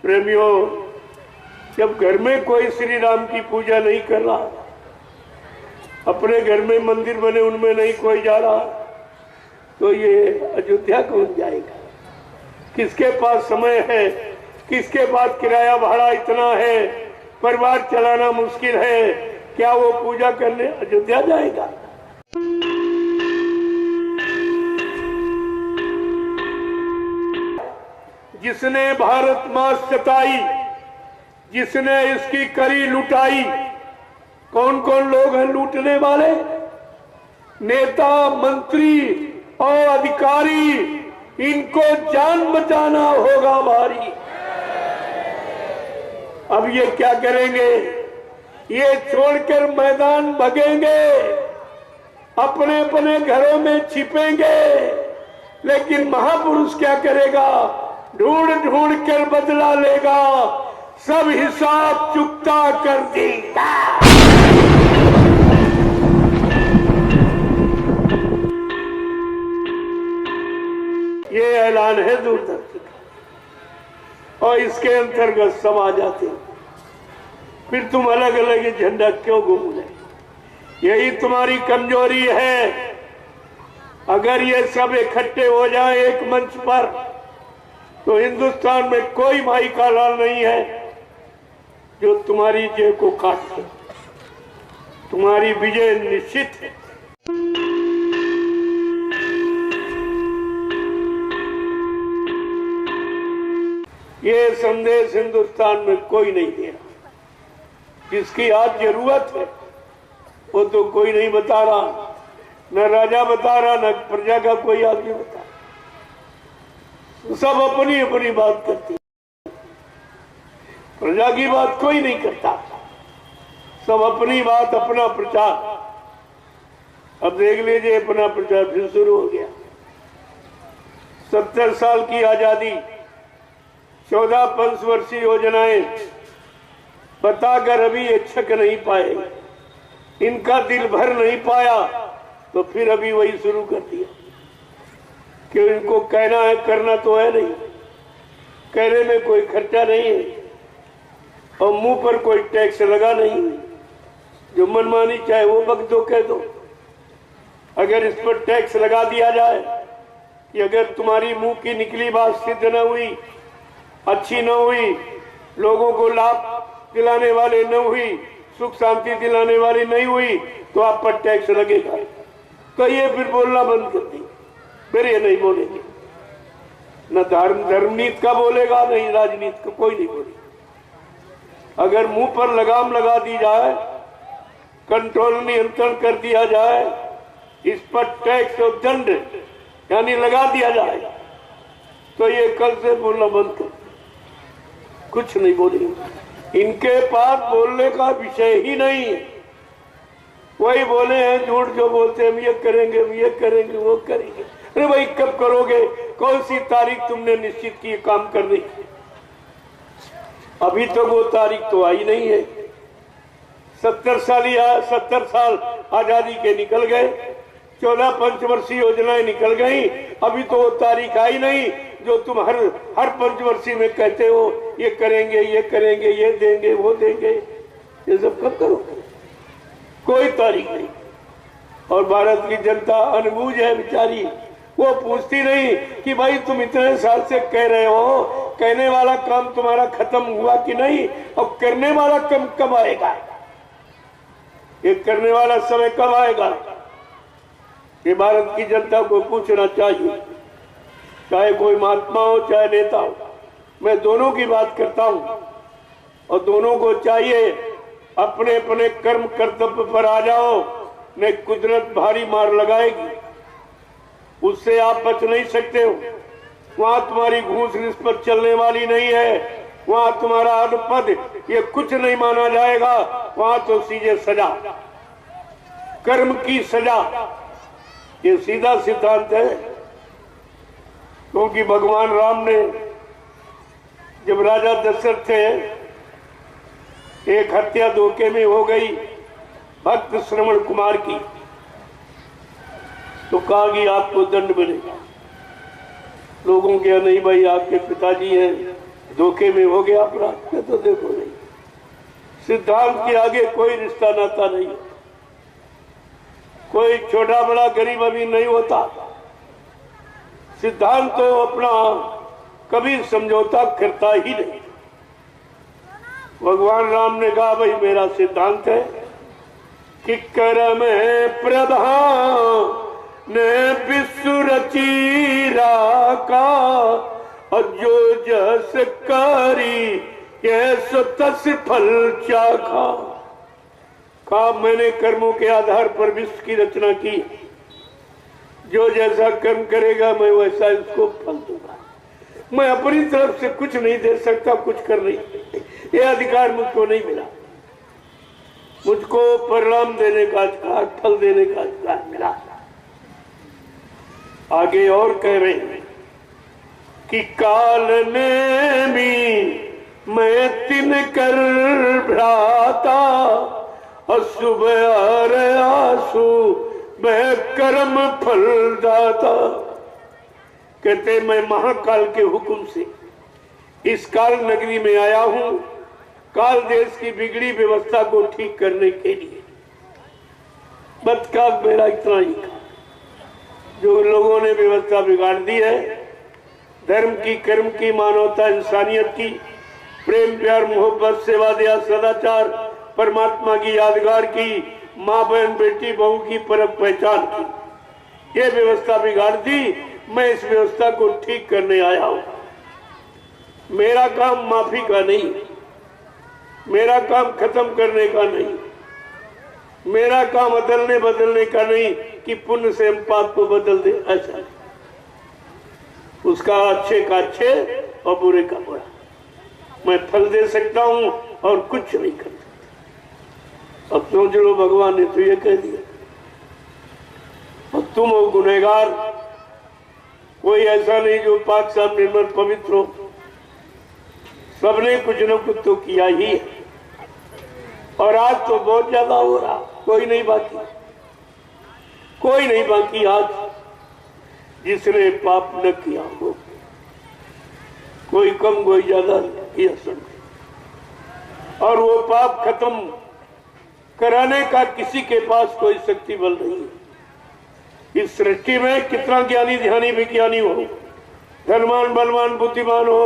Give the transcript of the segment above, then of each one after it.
प्रेमियों, जब घर में कोई श्री राम की पूजा नहीं कर रहा, अपने घर में मंदिर बने उनमें नहीं कोई जा रहा, तो ये अयोध्या कौन जाएगा? किसके पास समय है? किसके पास किराया भाड़ा इतना है? परिवार चलाना मुश्किल है, क्या वो पूजा करने अयोध्या जाएगा? जिसने भारत मां सताई, जिसने इसकी करी लुटाई, कौन कौन लोग हैं लूटने वाले? नेता, मंत्री और अधिकारी, इनको जान बचाना होगा भारी। अब ये क्या करेंगे? ये छोड़कर मैदान भगेंगे, अपने अपने घरों में छिपेंगे, लेकिन महापुरुष क्या करेगा? ढूंढ ढूंढ कर बदला लेगा, सब हिसाब चुकता कर देगा। ये ऐलान है दूरदर्शन का, और इसके अंतर्गत सब आ जाते हैं। फिर तुम अलग अलग ही झंडा क्यों घूम रहे? यही तुम्हारी कमजोरी है। अगर ये सब इकट्ठे हो जाए एक मंच पर, तो हिंदुस्तान में कोई माई का लाल नहीं है जो तुम्हारी जेब को काट सके। तुम्हारी विजय निश्चित है। ये संदेश हिंदुस्तान में कोई नहीं दे रहा। जिसकी आज जरूरत है वो तो कोई नहीं बता रहा, न राजा बता रहा, न प्रजा का कोई आदमी बता रहा। सब अपनी अपनी बात करती, प्रजा की बात कोई नहीं करता। सब अपनी बात, अपना प्रचार। अब देख लीजिए, अपना प्रचार फिर शुरू हो गया। 70 साल की आजादी, 14 पंचवर्षीय योजनाएं बताकर अभी ये छक नहीं पाए, इनका दिल भर नहीं पाया, तो फिर अभी वही शुरू कर दिया कि इनको कहना है, करना तो है नहीं, कहने में कोई खर्चा नहीं है और मुंह पर कोई टैक्स लगा नहीं है। जो मनमानी चाहे वो बक दो, कह दो। अगर इस पर टैक्स लगा दिया जाए कि अगर तुम्हारी मुंह की निकली बात सिद्ध न हुई, अच्छी न हुई, लोगों को लाभ दिलाने वाले न हुई, सुख शांति दिलाने वाली नहीं हुई, तो आप पर टैक्स लगेगा। तो ये फिर बोलना बंद कर दी, फिर ये नहीं बोलेंगे। न धर्मनीति का बोलेगा, नहीं राजनीति का, कोई नहीं बोलेगा। अगर मुंह पर लगाम लगा दी जाए, कंट्रोल नियंत्रण कर दिया जाए, इस पर टैक्स और दंड यानी लगा दिया जाए, तो ये कल से बोलना बंद कर, कुछ नहीं बोलेंगे। इनके पास बोलने का विषय ही नहीं है। वही बोले हैं झूठ जो बोलते हैं, हम ये करेंगे, हम ये करेंगे, वो करेंगे। अरे भाई, कब करोगे? कौन सी तारीख तुमने निश्चित की काम करने की? अभी तक वो तारीख तो आई नहीं है। 70 साल आजादी के निकल गए, 14 पंचवर्षीय योजनाएं निकल गई, अभी तो वो तारीख आई नहीं जो तुम हर पंचवर्षीय में कहते हो ये करेंगे, ये करेंगे, ये देंगे, वो देंगे। ये सब कब करोगे? कोई तारीख नहीं। और भारत की जनता अनबूझ है बेचारी, वो पूछती नहीं कि भाई तुम इतने साल से कह रहे हो, कहने वाला काम तुम्हारा खत्म हुआ कि नहीं, और करने वाला काम कब आएगा? ये करने वाला समय कब आएगा? ये भारत की जनता को पूछना चाहिए। चाहे कोई महात्मा हो, चाहे नेता हो, मैं दोनों की बात करता हूं। और दोनों को चाहिए अपने अपने कर्म कर्तव्य पर आ जाओ, नहीं कुदरत भारी मार लगाएगी, उससे आप बच नहीं सकते हो। वहां तुम्हारी घूस रिश्वत चलने वाली नहीं है, वहां तुम्हारा अनुपद ये कुछ नहीं माना जाएगा। वहां तो सीधे सजा, कर्म की सजा, ये सीधा सिद्धांत है। क्योंकि भगवान राम ने जब राजा दशरथ थे, एक हत्या धोखे में हो गई भक्त श्रवण कुमार की, तो कहा कि आपको दंड मिलेगा। लोगों के नहीं भाई, आपके पिताजी हैं, धोखे में हो गया अपराध में तो देखो नहीं, सिद्धांत के आगे कोई रिश्ता नाता नहीं, कोई छोटा बड़ा गरीब अमीर नहीं होता। सिद्धांत तो अपना कभी समझौता करता ही नहीं। भगवान राम ने कहा भाई मेरा सिद्धांत है कि कर्म है प्रधान ने विश्व रचीरा का, और जो जस करी ये सो तस फल चाखा। कहा मैंने कर्मों के आधार पर विश्व की रचना की, जो जैसा कर्म करेगा मैं वैसा इसको फल दूंगा। मैं अपनी तरफ से कुछ नहीं दे सकता, कुछ कर नहीं, ये अधिकार मुझको नहीं मिला। मुझको परिणाम देने का अधिकार, फल देने का अधिकार मिला। आगे और कह रहे हैं कि काल ने भी मैं तिन कर भ्राता, और सुबह आंसू मैं कर्म फल दाता। कहते मैं महाकाल के हुक्म से इस काल नगरी में आया हूं, काल देश की बिगड़ी व्यवस्था को ठीक करने के लिए। बस का मेरा इतना ही था, जो लोगों ने व्यवस्था बिगाड़ दी है, धर्म की, कर्म की, मानवता, इंसानियत की, प्रेम प्यार मोहब्बत, सेवा दया, सदाचार, परमात्मा की यादगार की, माँ बहन बेटी बहू की परख पहचान की, ये व्यवस्था बिगाड़ दी। मैं इस व्यवस्था को ठीक करने आया हूं। मेरा काम माफी का नहीं, मेरा काम खत्म करने का नहीं, मेरा काम अदलने बदलने का नहीं कि पुण्य से हम पाप को बदल दे, ऐसा उसका अच्छे का अच्छे और बुरे का बुरा। मैं फल दे सकता हूं और कुछ नहीं कर सकता। अब सोच लो भगवान ने तो ये कह दिया, और तुम हो गुनहगार, कोई ऐसा नहीं जो पाक साफ निर्मल पवित्र हो। सबने कुछ न कुछ तो किया ही है, और आज तो बहुत ज्यादा हो रहा। कोई नहीं बाकी, कोई नहीं बाकी आज जिसने पाप न किया हो। कोई कम कोई ज्यादा किया समझे, और वो पाप खत्म कराने का किसी के पास कोई शक्ति बल नहीं है। इस सृष्टि में कितना ज्ञानी ध्यानी विज्ञानी हो, धनवान बलवान बुद्धिमान हो,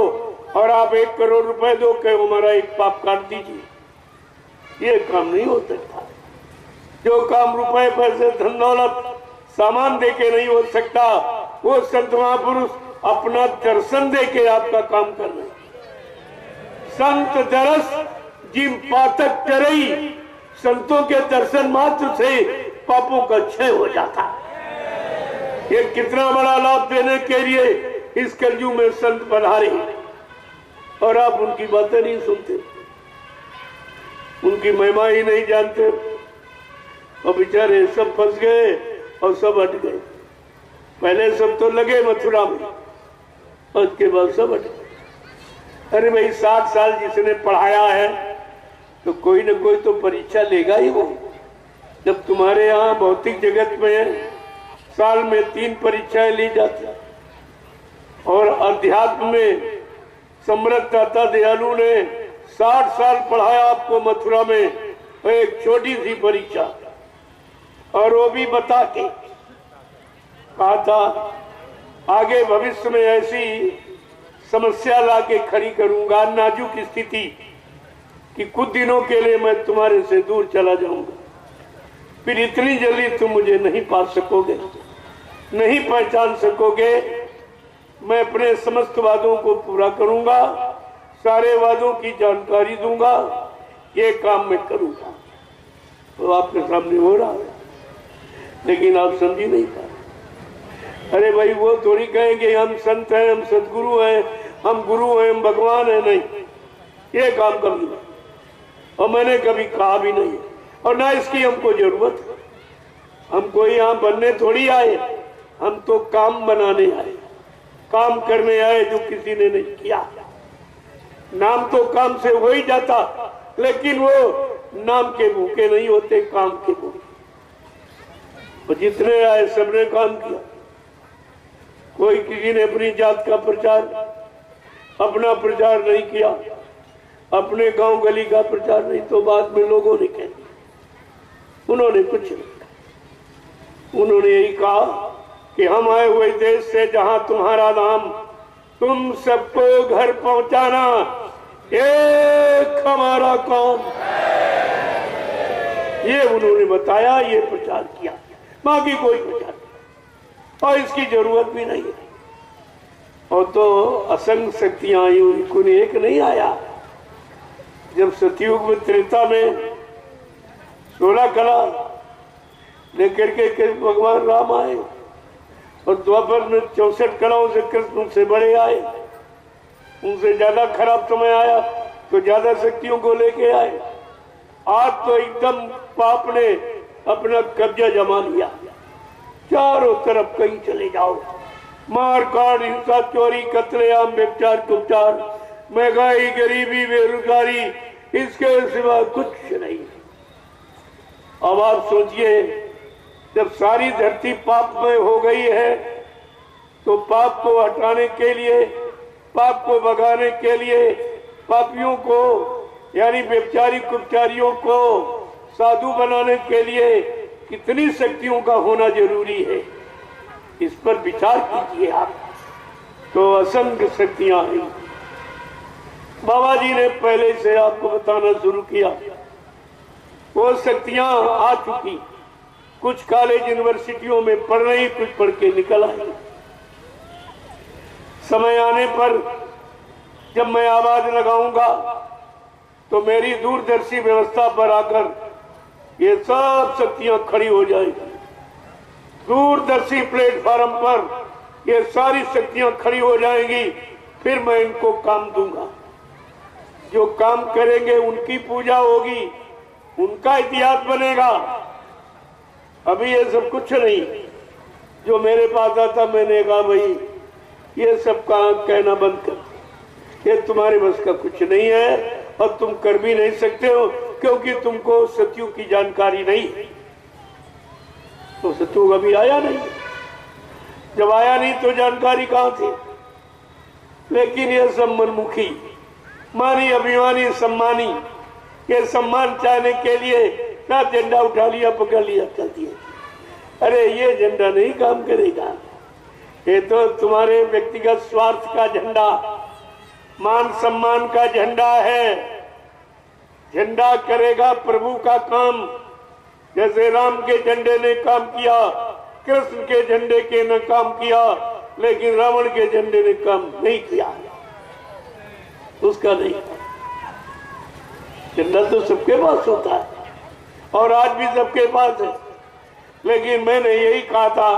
और आप 1 करोड़ रुपए दो के हमारा एक पाप काट दीजिए, ये काम नहीं हो सकता। जो काम रुपए पैसे धन दौलत सामान देके नहीं हो सकता, वो संत महापुरुष अपना दर्शन देके आपका काम कर रहे। संत दरस जिम पातक करई, संतों के दर्शन मात्र से पापों का क्षय हो जाता। ये कितना बड़ा लाभ देने के लिए इस कलयुग में संत पधारे, और आप उनकी बातें नहीं सुनते, उनकी महिमा ही नहीं जानते, और बेचारे सब फंस गए और सब हट गए। पहले सब तो लगे मथुरा में, और उसके बाद सब हट गए। अरे भाई 60 साल जिसने पढ़ाया है तो कोई न कोई तो परीक्षा लेगा ही वो। जब तुम्हारे यहाँ भौतिक जगत में साल में 3 परीक्षाएं ली जाती, और अध्यात्म में समृद्ध दाता दयालु ने 60 साल पढ़ाया आपको मथुरा में, तो एक छोटी सी परीक्षा, और वो भी बता के कहा था आगे भविष्य में ऐसी समस्या लाके खड़ी करूंगा, नाजुक स्थिति, कि कुछ दिनों के लिए मैं तुम्हारे से दूर चला जाऊंगा, फिर इतनी जल्दी तुम मुझे नहीं पा सकोगे, नहीं पहचान सकोगे। मैं अपने समस्त वादों को पूरा करूंगा, सारे वादों की जानकारी दूंगा, ये काम मैं करूंगा। तो आपके सामने हो रहा है, लेकिन आप समझी नहीं पा रहे। अरे भाई वो थोड़ी कहेंगे हम संत हैं, हम सदगुरु हैं, हम गुरु हैं, हम भगवान हैं। नहीं, ये काम कर दिया, और मैंने कभी कहा भी नहीं, और ना इसकी हमको जरूरत है। हमको यहाँ बनने थोड़ी आए, हम तो काम बनाने आए, काम करने आए जो किसी ने नहीं किया। नाम तो काम से हो ही जाता, लेकिन वो नाम के भूखे नहीं होते, काम के भूखे। और जितने आए सबने काम किया। कोई किसी ने अपनी जात का प्रचार, अपना प्रचार नहीं किया, अपने गांव गली का प्रचार नहीं, तो बाद में लोगों ने कह दिया। उन्होंने कुछ नहीं कहा, उन्होंने यही कहा कि हम आए हुए देश से जहां तुम्हारा नाम, तुम सबको घर पहुंचाना एक हमारा काम, ये उन्होंने बताया, ये प्रचार किया, बाकी कोई प्रचार नहीं, और इसकी जरूरत भी नहीं है। और तो असंख्य शक्तियां आई हुई, कोई एक नहीं आया। जब सतयुग में, त्रेता में 16 कला लेकर के भगवान राम आए, और द्वापर में 64 कलाओं से कृष्ण उनसे बड़े आए, उनसे ज्यादा खराब समय आया तो ज्यादा शक्तियों को लेके आए। आज तो एकदम पाप ने अपना कब्जा जमा लिया, चारों तरफ कहीं चले जाओ, मार काट, हिंसा, चोरी, कत्लेआम, व्यभिचार, कुचार, महंगाई, गरीबी, बेरोजगारी, इसके सिवा कुछ नहीं। अब आप सोचिए, जब सारी धरती पापमय हो गई है, तो पाप को हटाने के लिए, पाप को भगाने के लिए, पापियों को यानी व्यभिचारी कुचारियों को साधु बनाने के लिए कितनी शक्तियों का होना जरूरी है, इस पर विचार कीजिए आप। तो असंख्य शक्तियां हैं। बाबा जी ने पहले से आपको बताना शुरू किया, वो शक्तियां आ चुकी, कुछ कॉलेज यूनिवर्सिटियों में पढ़ रही, कुछ पढ़ के निकल आई। समय आने पर जब मैं आवाज लगाऊंगा तो मेरी दूरदर्शी व्यवस्था पर आकर ये सब शक्तियां खड़ी हो जाएगी। दूरदर्शी प्लेटफॉर्म पर ये सारी शक्तियां खड़ी हो जाएंगी, फिर मैं इनको काम दूंगा। जो काम करेंगे उनकी पूजा होगी, उनका इतिहास बनेगा। अभी ये सब कुछ नहीं, जो मेरे पास आता मैंने कहा भाई ये सब कहना बंद कर, ये तुम्हारे बस का कुछ नहीं है और तुम कर भी नहीं सकते हो, क्योंकि तुमको सतयुग की जानकारी नहीं। तो सतयुग अभी आया नहीं, जब आया नहीं तो जानकारी कहां थी। लेकिन ये सब मनमुखी, मानी अभिमानी सम्मानी, ये सम्मान चाहने के लिए ना झंडा उठा लिया, पकड़ लिया, चल दिया। अरे ये झंडा नहीं काम करेगा, ये तो तुम्हारे व्यक्तिगत स्वार्थ का झंडा, मान सम्मान का झंडा है। झंडा करेगा प्रभु का काम, जैसे राम के झंडे ने काम किया, कृष्ण के झंडे के ने काम किया, लेकिन रावण के झंडे ने काम नहीं किया, उसका नहीं। झंडा तो सबके पास होता है और आज भी सबके पास है। लेकिन मैंने यही कहा था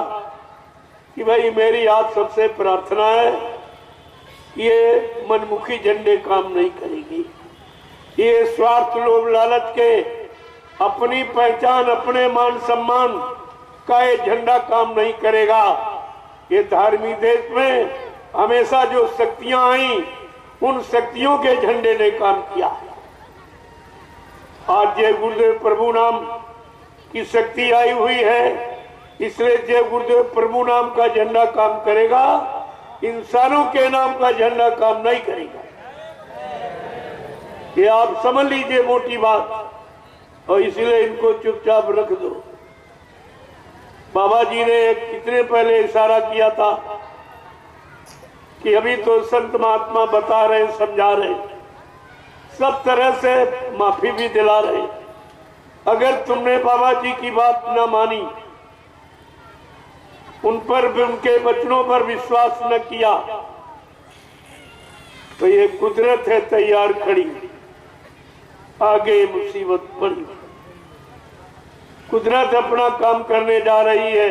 कि भाई मेरी आप सबसे प्रार्थना है, ये मनमुखी झंडे काम नहीं करेगी। ये स्वार्थ लोभ लालच के अपनी पहचान, अपने मान सम्मान का ये झंडा काम नहीं करेगा। ये धार्मिक देश में हमेशा जो शक्तियां आई, उन शक्तियों के झंडे ने काम किया। आज जय गुरुदेव प्रभु नाम की शक्ति आई हुई है, इसलिए जय गुरुदेव प्रभु नाम का झंडा काम करेगा, इंसानों के नाम का झंडा काम नहीं करेगा। ये आप समझ लीजिए मोटी बात, और इसलिए इनको चुपचाप रख दो। बाबा जी ने कितने पहले इशारा किया था कि अभी तो संत महात्मा बता रहे, समझा रहे, सब तरह से माफी भी दिला रहे। अगर तुमने बाबा जी की बात न मानी, उन पर भी उनके वचनों पर विश्वास न किया, तो ये कुदरत है तैयार खड़ी, आगे मुसीबत बड़ी। कुदरत अपना काम करने जा रही है।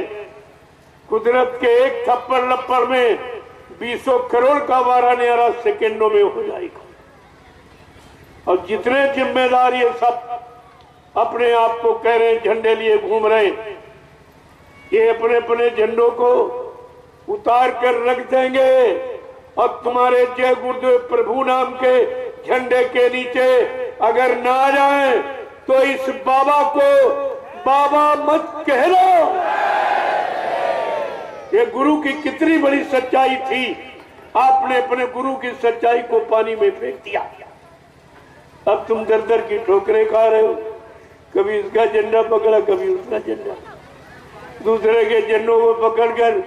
कुदरत के एक थप्पड़ लप्पड़ में 20 करोड़ का वारा न्यारा सेकेंडों में हो जाएगा। और जितने जिम्मेदार ये सब अपने आप को कह रहे, झंडे लिए घूम रहे, ये अपने अपने झंडों को उतार कर रख देंगे और तुम्हारे जय गुरुदेव प्रभु नाम के झंडे के नीचे अगर ना आ जाए तो इस बाबा को बाबा मत कहना। ये गुरु की कितनी बड़ी सच्चाई थी, आपने अपने गुरु की सच्चाई को पानी में फेंक दिया। अब तुम दर दर की ठोकरें खा रहे हो, कभी इसका झंडा पकड़ा, कभी उसका झंडा, दूसरे के झंडों को पकड़कर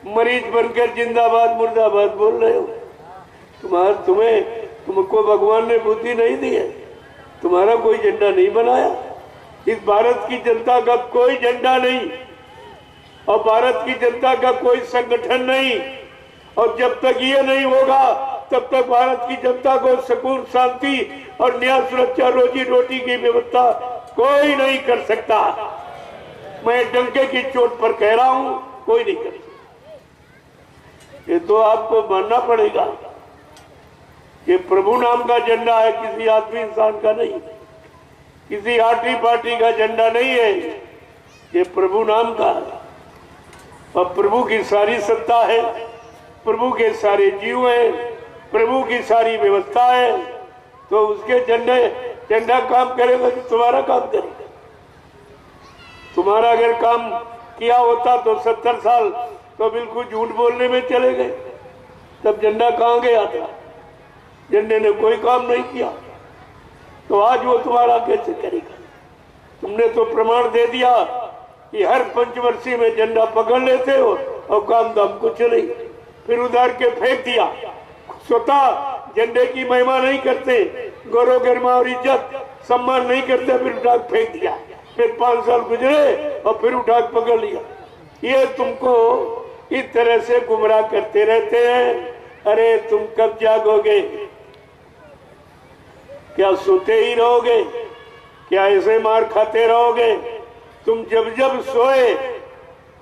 मरीज बनकर जिंदाबाद मुर्दाबाद बोल रहे हो। तुमको भगवान ने बुद्धि नहीं दी है, तुम्हारा कोई झंडा नहीं बनाया। इस भारत की जनता का कोई झंडा नहीं और भारत की जनता का कोई संगठन नहीं, और जब तक ये नहीं होगा तब तक भारत की जनता को सुकून, शांति और न्याय, सुरक्षा, रोजी रोटी की व्यवस्था कोई नहीं कर सकता। मैं डंके की चोट पर कह रहा हूं, कोई नहीं कर सकता। ये तो आपको मानना पड़ेगा। ये प्रभु नाम का झंडा है, किसी आदमी इंसान का नहीं, किसी आटी पार्टी का झंडा नहीं है, ये प्रभु नाम का है। और प्रभु की सारी सत्ता है, प्रभु के सारे जीव हैं, प्रभु की सारी व्यवस्था है। तो उसके झंडा काम करेगा कि तुम्हारा काम करेगा? तुम्हारा अगर काम किया होता तो 70 साल तो बिल्कुल झूठ बोलने में चले गए, तब झंडा कहाँ गया था? झंडे ने कोई काम नहीं किया, तो आज वो तुम्हारा कैसे करेगा? तुमने तो प्रमाण दे दिया कि हर पंचवर्षीय में झंडा पकड़ लेते हो और काम दाम कुछ नहीं, फिर उधार के फेंक दिया। स्वतः झंडे की महिमा नहीं करते, गौरव गरिमा और इज्जत सम्मान नहीं करते, फिर उठा फेंक दिया। फिर 5 साल गुजरे और फिर उठा पकड़ लिया। ये तुमको इस तरह से गुमराह करते रहते हैं। अरे तुम कब जागोगे? क्या सोते ही रहोगे? क्या ऐसे मार खाते रहोगे? तुम जब जब सोए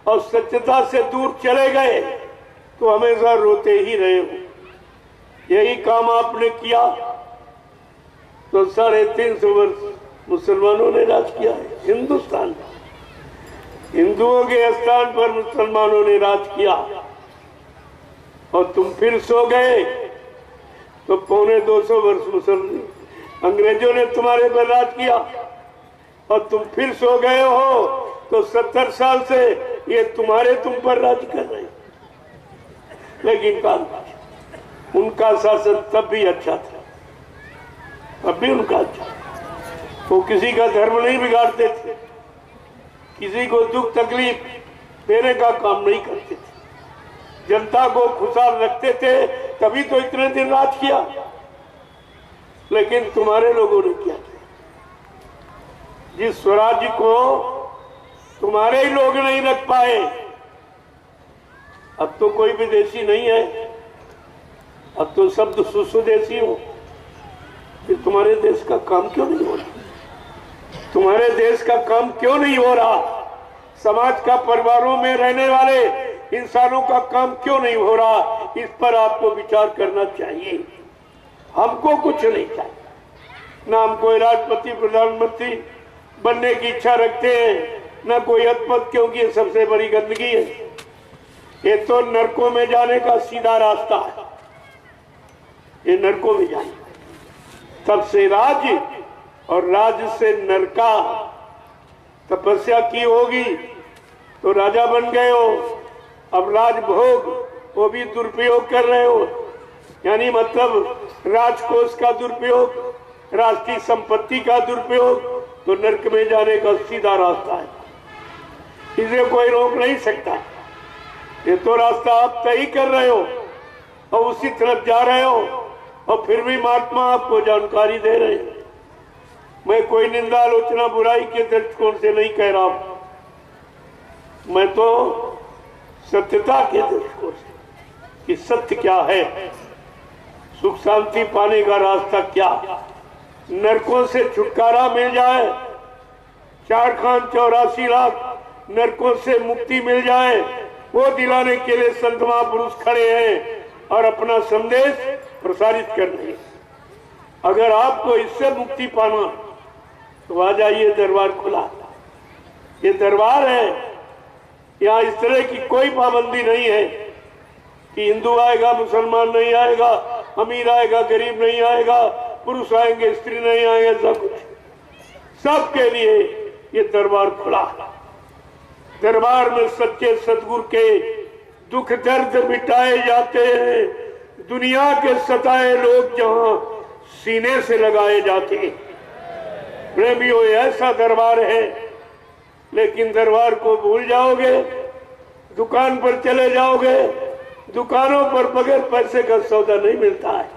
और सत्यता से दूर चले गए तो हमेशा रोते ही रहे हो। यही काम आपने किया तो 350 वर्ष मुसलमानों ने राज किया है हिंदुस्तान। हिंदुओं के स्थान पर मुसलमानों ने राज किया और तुम फिर सो गए तो 250 वर्ष अंग्रेजों ने तुम्हारे पर राज किया और तुम फिर सो गए हो तो 70 साल से ये तुम पर राज कर रहे। लेकिन उनका शासन तब भी अच्छा था, तब भी उनका अच्छा था। वो किसी का धर्म नहीं बिगाड़ते थे, किसी को दुख तकलीफ देने का काम नहीं करते थे, जनता को खुशहाल रखते थे, तभी तो इतने दिन राज किया। लेकिन तुम्हारे लोगों ने क्या किया? जिस स्वराज्य को तुम्हारे ही लोग नहीं रख पाए, अब तो कोई विदेशी नहीं है, अब तो सब स्वदेशी हो। फिर तुम्हारे देश का काम क्यों नहीं हो रहा? तुम्हारे देश का काम क्यों नहीं हो रहा? समाज का, परिवारों में रहने वाले इंसानों का काम क्यों नहीं हो रहा? इस पर आपको विचार करना चाहिए। हमको कुछ नहीं चाहिए, ना हम कोई राष्ट्रपति प्रधानमंत्री बनने की इच्छा रखते हैं, ना कोई पद, क्योंकि ये सबसे बड़ी गंदगी है। ये तो नरकों में जाने का सीधा रास्ता है, ये नरकों में जाने। तब से राज्य और राज्य से नरका। तपस्या की होगी तो राजा बन गए हो, अब राजभोग वो भी दुरुपयोग कर रहे हो, यानी मतलब राजकोष का दुरुपयोग, राष्ट्रीय संपत्ति का दुरुपयोग, तो नरक में जाने का सीधा रास्ता है। इसे कोई रोक नहीं सकता। ये तो रास्ता आप तय कर रहे हो और उसी तरफ जा रहे हो, और फिर भी महात्मा आपको जानकारी दे रहे हैं। मैं कोई निंदा, आलोचना, बुराई के दृष्टिकोण से नहीं कह रहा हूं, मैं तो सत्यता के दृष्टिकोण से कि सत्य क्या है, सुख शांति पाने का रास्ता क्या, नरकों से छुटकारा मिल जाए, 4 खान 84 लाख नरकों से मुक्ति मिल जाए, वो दिलाने के लिए संत महापुरुष खड़े हैं और अपना संदेश प्रसारित कर रहे हैं। अगर आपको इससे मुक्ति पाना तो आ जाइए, दरबार खुला। ये दरबार है, यहाँ इस तरह की कोई पाबंदी नहीं है कि हिंदू आएगा मुसलमान नहीं आएगा, अमीर आएगा गरीब नहीं आएगा, पुरुष आएंगे स्त्री नहीं आएंगे, सब कुछ सबके लिए ये दरबार खुला। दरबार में सच्चे सतगुरु के दुख दर्द मिटाए जाते हैं, दुनिया के सताए लोग जहां सीने से लगाए जाते। प्रेमियों, ऐसा दरबार है, लेकिन दरबार को भूल जाओगे, दुकान पर चले जाओगे, दुकानों पर बगैर पैसे का सौदा नहीं मिलता है।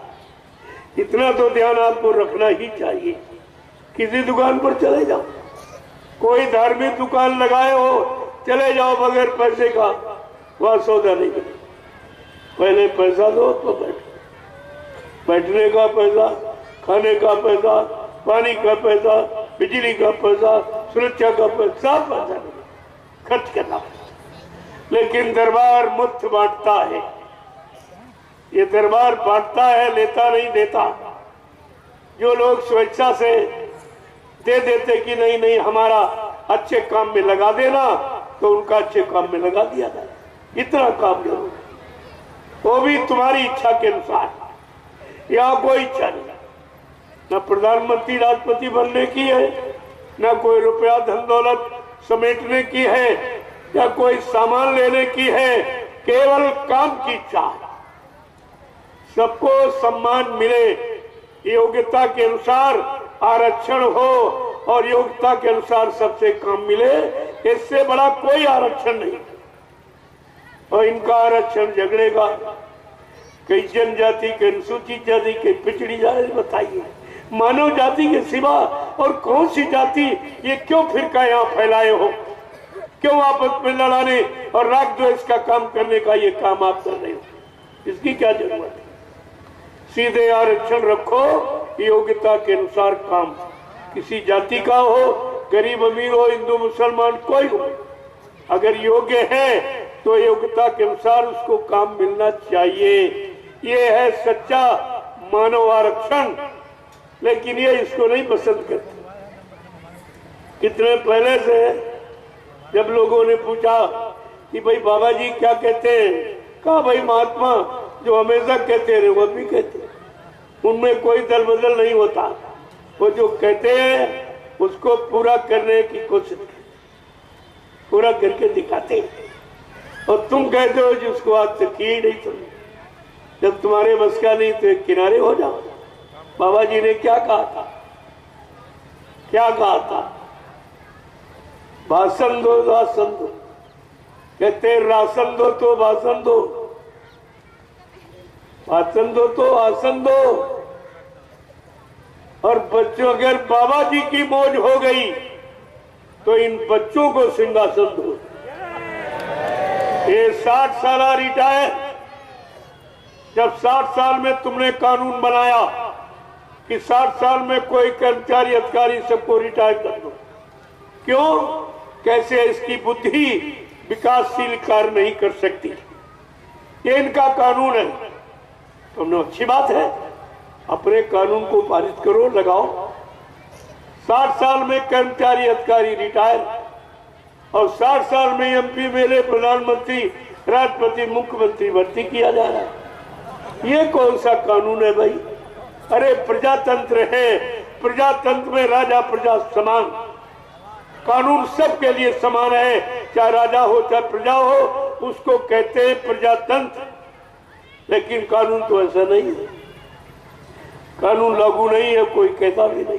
इतना तो ध्यान आपको रखना ही चाहिए। किसी दुकान पर चले जाओ, कोई धार्मिक दुकान लगाए हो, चले जाओ, बगैर पैसे का वहां सौदा नहीं मिलता। पहले पैसा दो तो बैठने का पैसा, खाने का पैसा, पानी का पैसा, बिजली का पैसा, सुरक्षा का पैसा, सब पैसा खर्च करना पड़ता। लेकिन दरबार मुफ्त बांटता है। ये दरबार बांटता है, लेता नहीं, देता। जो लोग स्वेच्छा से दे देते कि नहीं नहीं हमारा अच्छे काम में लगा देना, तो उनका अच्छे काम में लगा दिया जाए। इतना काम जरूर, वो भी तुम्हारी इच्छा के अनुसार। यहाँ कोई इच्छा नहीं, न प्रधानमंत्री राष्ट्रपति बनने की है, न कोई रुपया धन दौलत समेटने की है, या कोई सामान लेने की है, केवल काम की इच्छा। सबको सम्मान मिले, योग्यता के अनुसार आरक्षण हो और योग्यता के अनुसार सबसे काम मिले, इससे बड़ा कोई आरक्षण नहीं। और इनका आरक्षण झगड़ेगा, कई जनजाति के, अनुसूचित जाति के, पिछड़ी जाति, बताइए मानव जाति के सिवा और कौन सी जाति ये क्यों फिरका यहाँ फैलाए हो? क्यों आपस में लड़ाने और राग द्वेष का काम करने का ये काम आप कर रहे हो? इसकी क्या जरूरत है? सीधे आरक्षण रखो, योग्यता के अनुसार काम, किसी जाति का हो, गरीब अमीर हो, हिंदू मुसलमान कोई हो, अगर योग्य है तो योग्यता के अनुसार उसको काम मिलना चाहिए। ये है सच्चा मानव आरक्षण। लेकिन ये इसको नहीं पसंद करते। कितने पहले से जब लोगों ने पूछा कि भाई बाबा जी क्या कहते हैं, कहा भाई महात्मा जो हमेशा कहते रहे वो भी कहते, उनमें कोई दल बदल नहीं होता। वो जो कहते हैं उसको पूरा करने की कोशिश, पूरा करके दिखाते हैं। और तुम कहते हो जिसको आज तक की नहीं, तुम जब तुम्हारे बस का नहीं तो एक किनारे हो जाओ। बाबा जी ने क्या कहा था? क्या कहा था? भाषण दो, राशन दो। कहते राशन दो तो भाषण दो, भाषण दो तो आसन दो। और बच्चों, अगर बाबा जी की मौज हो गई तो इन बच्चों को सिंहासन दो। ये 60 साल रिटायर, जब 60 साल में तुमने कानून बनाया कि 60 साल में कोई कर्मचारी अधिकारी सबको रिटायर कर दो, क्यों? कैसे इसकी बुद्धि विकासशील कार्य नहीं कर सकती? ये इनका कानून है। तुमने अच्छी बात है, अपने कानून को पारित करो, लगाओ। 60 साल में कर्मचारी अधिकारी रिटायर और 60 साल में एमपी, मेले, प्रधानमंत्री, राष्ट्रपति, मुख्यमंत्री भर्ती किया जा रहा है। ये कौन सा कानून है भाई? अरे प्रजातंत्र है, प्रजातंत्र में राजा प्रजा समान, कानून सबके लिए समान है, चाहे राजा हो चाहे प्रजा हो, उसको कहते हैं प्रजातंत्र। लेकिन कानून तो ऐसा नहीं है, कानून लागू नहीं है, कोई कहता भी नहीं।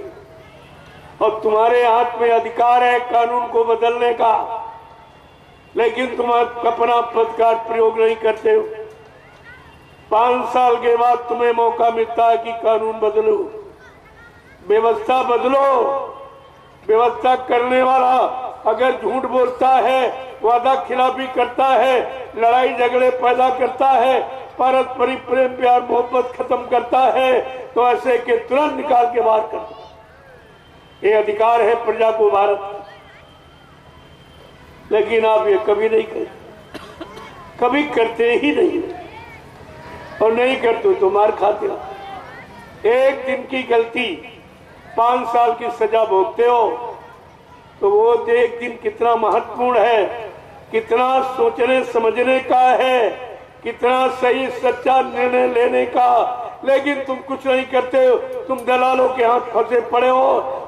और तुम्हारे हाथ में अधिकार है कानून को बदलने का, लेकिन तुम अपना पदकार प्रयोग नहीं करते हो। 5 साल के बाद तुम्हें मौका मिलता है कि कानून बदलो, व्यवस्था बदलो। व्यवस्था करने वाला अगर झूठ बोलता है, वादा खिलाफी करता है, लड़ाई झगड़े पैदा करता है, पारस्परिक प्रेम प्यार मोहब्बत खत्म करता है, तो ऐसे के तुरंत निकाल के बाहर कर दो। ये अधिकार है प्रजा को भारत। लेकिन आप ये कभी नहीं करते, कभी करते ही नहीं, और नहीं करते तो मार खाते हो। एक दिन की गलती 5 साल की सजा भोगते हो, तो वो एक दिन कितना महत्वपूर्ण है, कितना सोचने समझने का है, कितना सही सच्चा निर्णय लेने का। लेकिन तुम कुछ नहीं करते हो, तुम दलालों के हाथ फंसे पड़े हो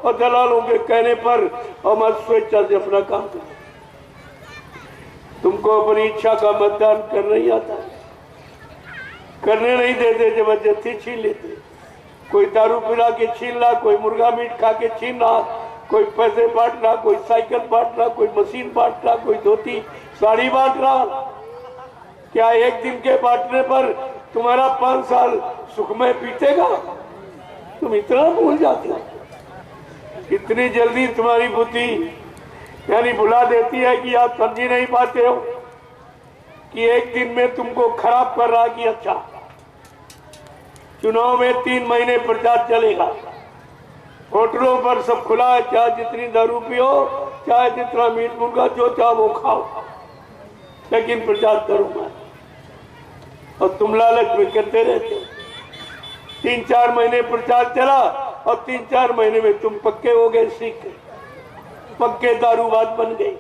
और दलालों के कहने पर और मत स्वेच्छा से अपना काम करो। तुमको अपनी इच्छा का मतदान करना ही आता है। करने नहीं देते, जबरदस्ती छीन लेते। कोई दारू पिला के छीन रहा, कोई मुर्गा मीट खा के छीन रहा, कोई पैसे बांट रहा, कोई साइकिल बांट रहा, कोई मशीन बांट रहा, कोई धोती साड़ी बांट रहा। क्या एक दिन के बांटने पर तुम्हारा 5 साल सुखमय बीतेगा? तुम इतना भूल जाते हो। इतनी जल्दी तुम्हारी बुद्धि यानी भुला देती है कि आप समझ ही नहीं पाते हो कि एक दिन में तुमको खराब कर रहा कि अच्छा। चुनाव में 3 महीने प्रचार चलेगा, होटलों पर सब खुला है, चाहे जितनी दारू पियो, चाहे जितना मीट मुर्गा जो चाहे वो खाओ, लेकिन प्रचार करूंगा। और तुम लालच में करते रहते हो। 3-4 महीने प्रचार चला और 3-4 महीने में तुम पक्के हो गए, सीख गए, पक्के दारूबाज बन गए।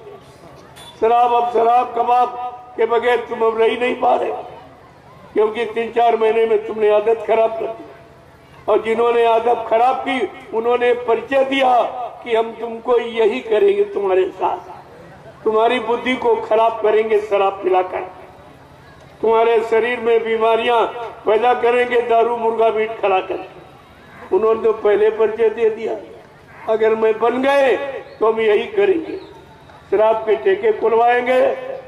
शराब, अब शराब कबाब के बगैर तुम अब रह नहीं पा रहे, क्योंकि 3-4 महीने में तुमने आदत खराब कर दी। और जिन्होंने आदत खराब की उन्होंने परिचय दिया कि हम तुमको यही करेंगे, तुम्हारे साथ तुम्हारी बुद्धि को खराब करेंगे शराब पिलाकर, तुम्हारे शरीर में बीमारियां पैदा करेंगे दारू मुर्गा मीट खिलाकर। उन्होंने तो पहले परिचय दे दिया, अगर मैं बन गए तो हम यही करेंगे, शराब के ठेके खुलवाएंगे,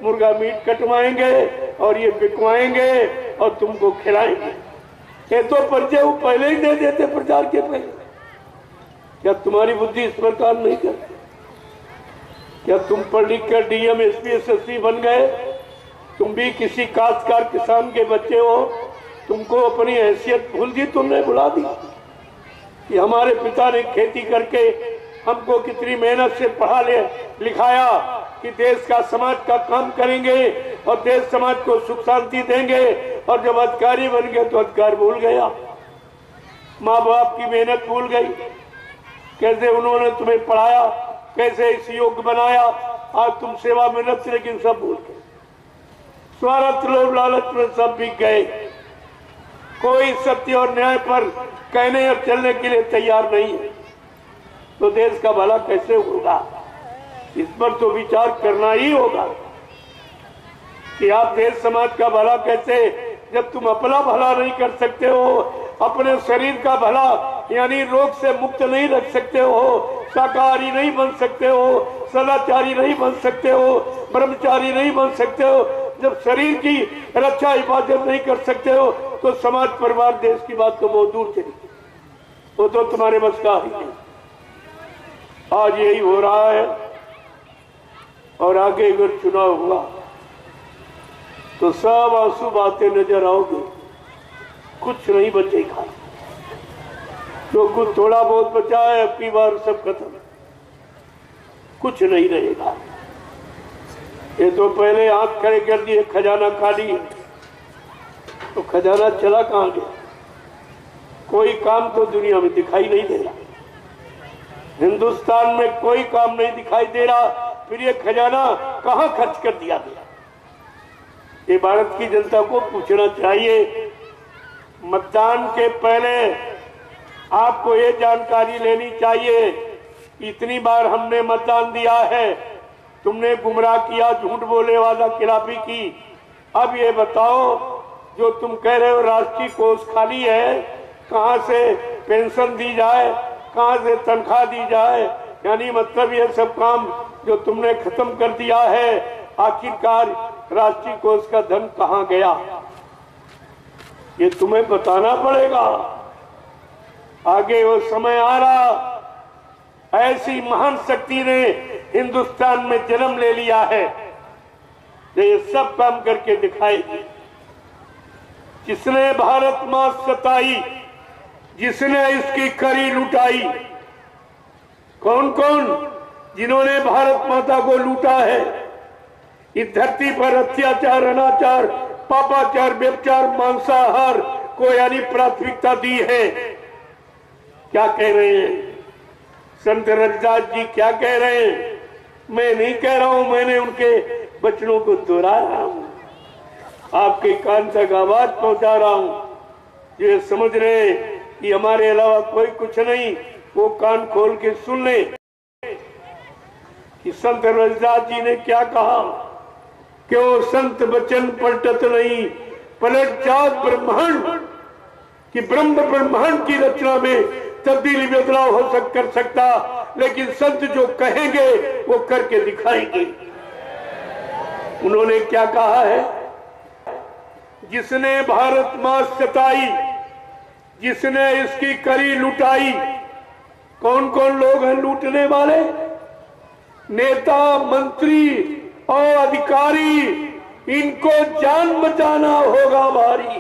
मुर्गा मीट कटवाएंगे और ये बिकवाएंगे और तुमको खिलाएंगे। ये तो परिचय वो पहले ही दे देते प्रचार के पहले। क्या तुम्हारी बुद्धि इस पर काम नहीं करती? क्या तुम पढ़ लिख कर डीएम एसपी एसएसपी बन गए? तुम भी किसी काश्तकार किसान के बच्चे हो, तुमको अपनी हैसियत भूल दी, तुमने भुला दी कि हमारे पिता ने खेती करके हमको कितनी मेहनत से पढ़ा लिखाया कि देश का समाज का काम करेंगे और देश समाज को सुख शांति देंगे। और जब अधिकारी बन गए तो अधिकार भूल गया, माँ बाप की मेहनत भूल गई, कैसे उन्होंने तुम्हें पढ़ाया, कैसे इस योग्य बनाया, आज तुम सेवा में रत, लेकिन सब भूल गए। स्वार्थ लोभ लालच में सब बिक गए। कोई सत्य और न्याय पर कहने और चलने के लिए तैयार नहीं है, तो देश का भला कैसे होगा? इस पर तो विचार करना ही होगा कि आप देश समाज का भला कैसे, जब तुम अपना भला नहीं कर सकते हो, अपने शरीर का भला यानी रोग से मुक्त नहीं रख सकते हो, शाकाहारी नहीं बन सकते हो, सदाचारी नहीं बन सकते हो, ब्रह्मचारी नहीं बन सकते हो, जब शरीर की रक्षा हिफाजत नहीं कर सकते हो, तो समाज परिवार देश की बात तो बहुत दूर चली, वो तो तुम्हारे बस का ही नहीं। आज यही हो रहा है और आगे अगर चुनाव हुआ तो सब आंसू बातें नजर आओगे, कुछ नहीं बचेगा। जो कुछ थोड़ा बहुत बचा है अब की बार सब खत्म, कुछ नहीं रहेगा। ये तो पहले हाथ खड़े कर दिए, खजाना खाली है, तो खजाना चला कहां गया? कोई काम तो दुनिया में दिखाई नहीं दे रहा, हिंदुस्तान में कोई काम नहीं दिखाई दे रहा, फिर ये खजाना कहां खर्च कर दिया गया? ये भारत की जनता को पूछना चाहिए। मतदान के पहले आपको ये जानकारी लेनी चाहिए, इतनी बार हमने मतदान दिया है, तुमने गुमराह किया, झूठ बोले, वादा खिलाफी की। अब ये बताओ, जो तुम कह रहे हो राष्ट्रीय कोष खाली है, कहां से पेंशन दी जाए, कहां से तनख्वाह दी जाए, यानी मतलब ये सब काम जो तुमने खत्म कर दिया है, आखिरकार राष्ट्रीय कोष का धन कहां गया? ये तुम्हें बताना पड़ेगा। आगे वो समय आ रहा, ऐसी महान शक्ति ने हिंदुस्तान में जन्म ले लिया है जो ये सब काम करके दिखाएगी। जिसने भारत मां सताई, जिसने इसकी कड़ी लुटाई, कौन कौन? जिन्होंने भारत माता को लूटा है, इस धरती पर अत्याचार, अनाचार, पापाचार, व्यभिचार, मांसाहार को यानी प्राथमिकता दी है। क्या कह रहे हैं संत रविदास जी? क्या कह रहे हैं? मैं नहीं कह रहा हूं, मैंने उनके वचनों को दोहरा रहा हूं, आपके कान तक आवाज पहुंचा रहा हूं। ये समझ रहे कि हमारे अलावा कोई कुछ नहीं, वो कान खोल के सुन ले कि संत रविदास जी ने क्या कहा। क्यों संत बचन पलटत नहीं, पलट जात ब्रह्मांड कि ब्रह्म ब्रह्मांड की रचना में तब्दीली बदलाव कर सकता, लेकिन संत जो कहेंगे वो करके दिखाएंगे। उन्होंने क्या कहा है? जिसने भारत मां सताई, जिसने इसकी करी लुटाई। कौन कौन लोग हैं लूटने वाले? नेता, मंत्री और अधिकारी। इनको जान बचाना होगा भारी।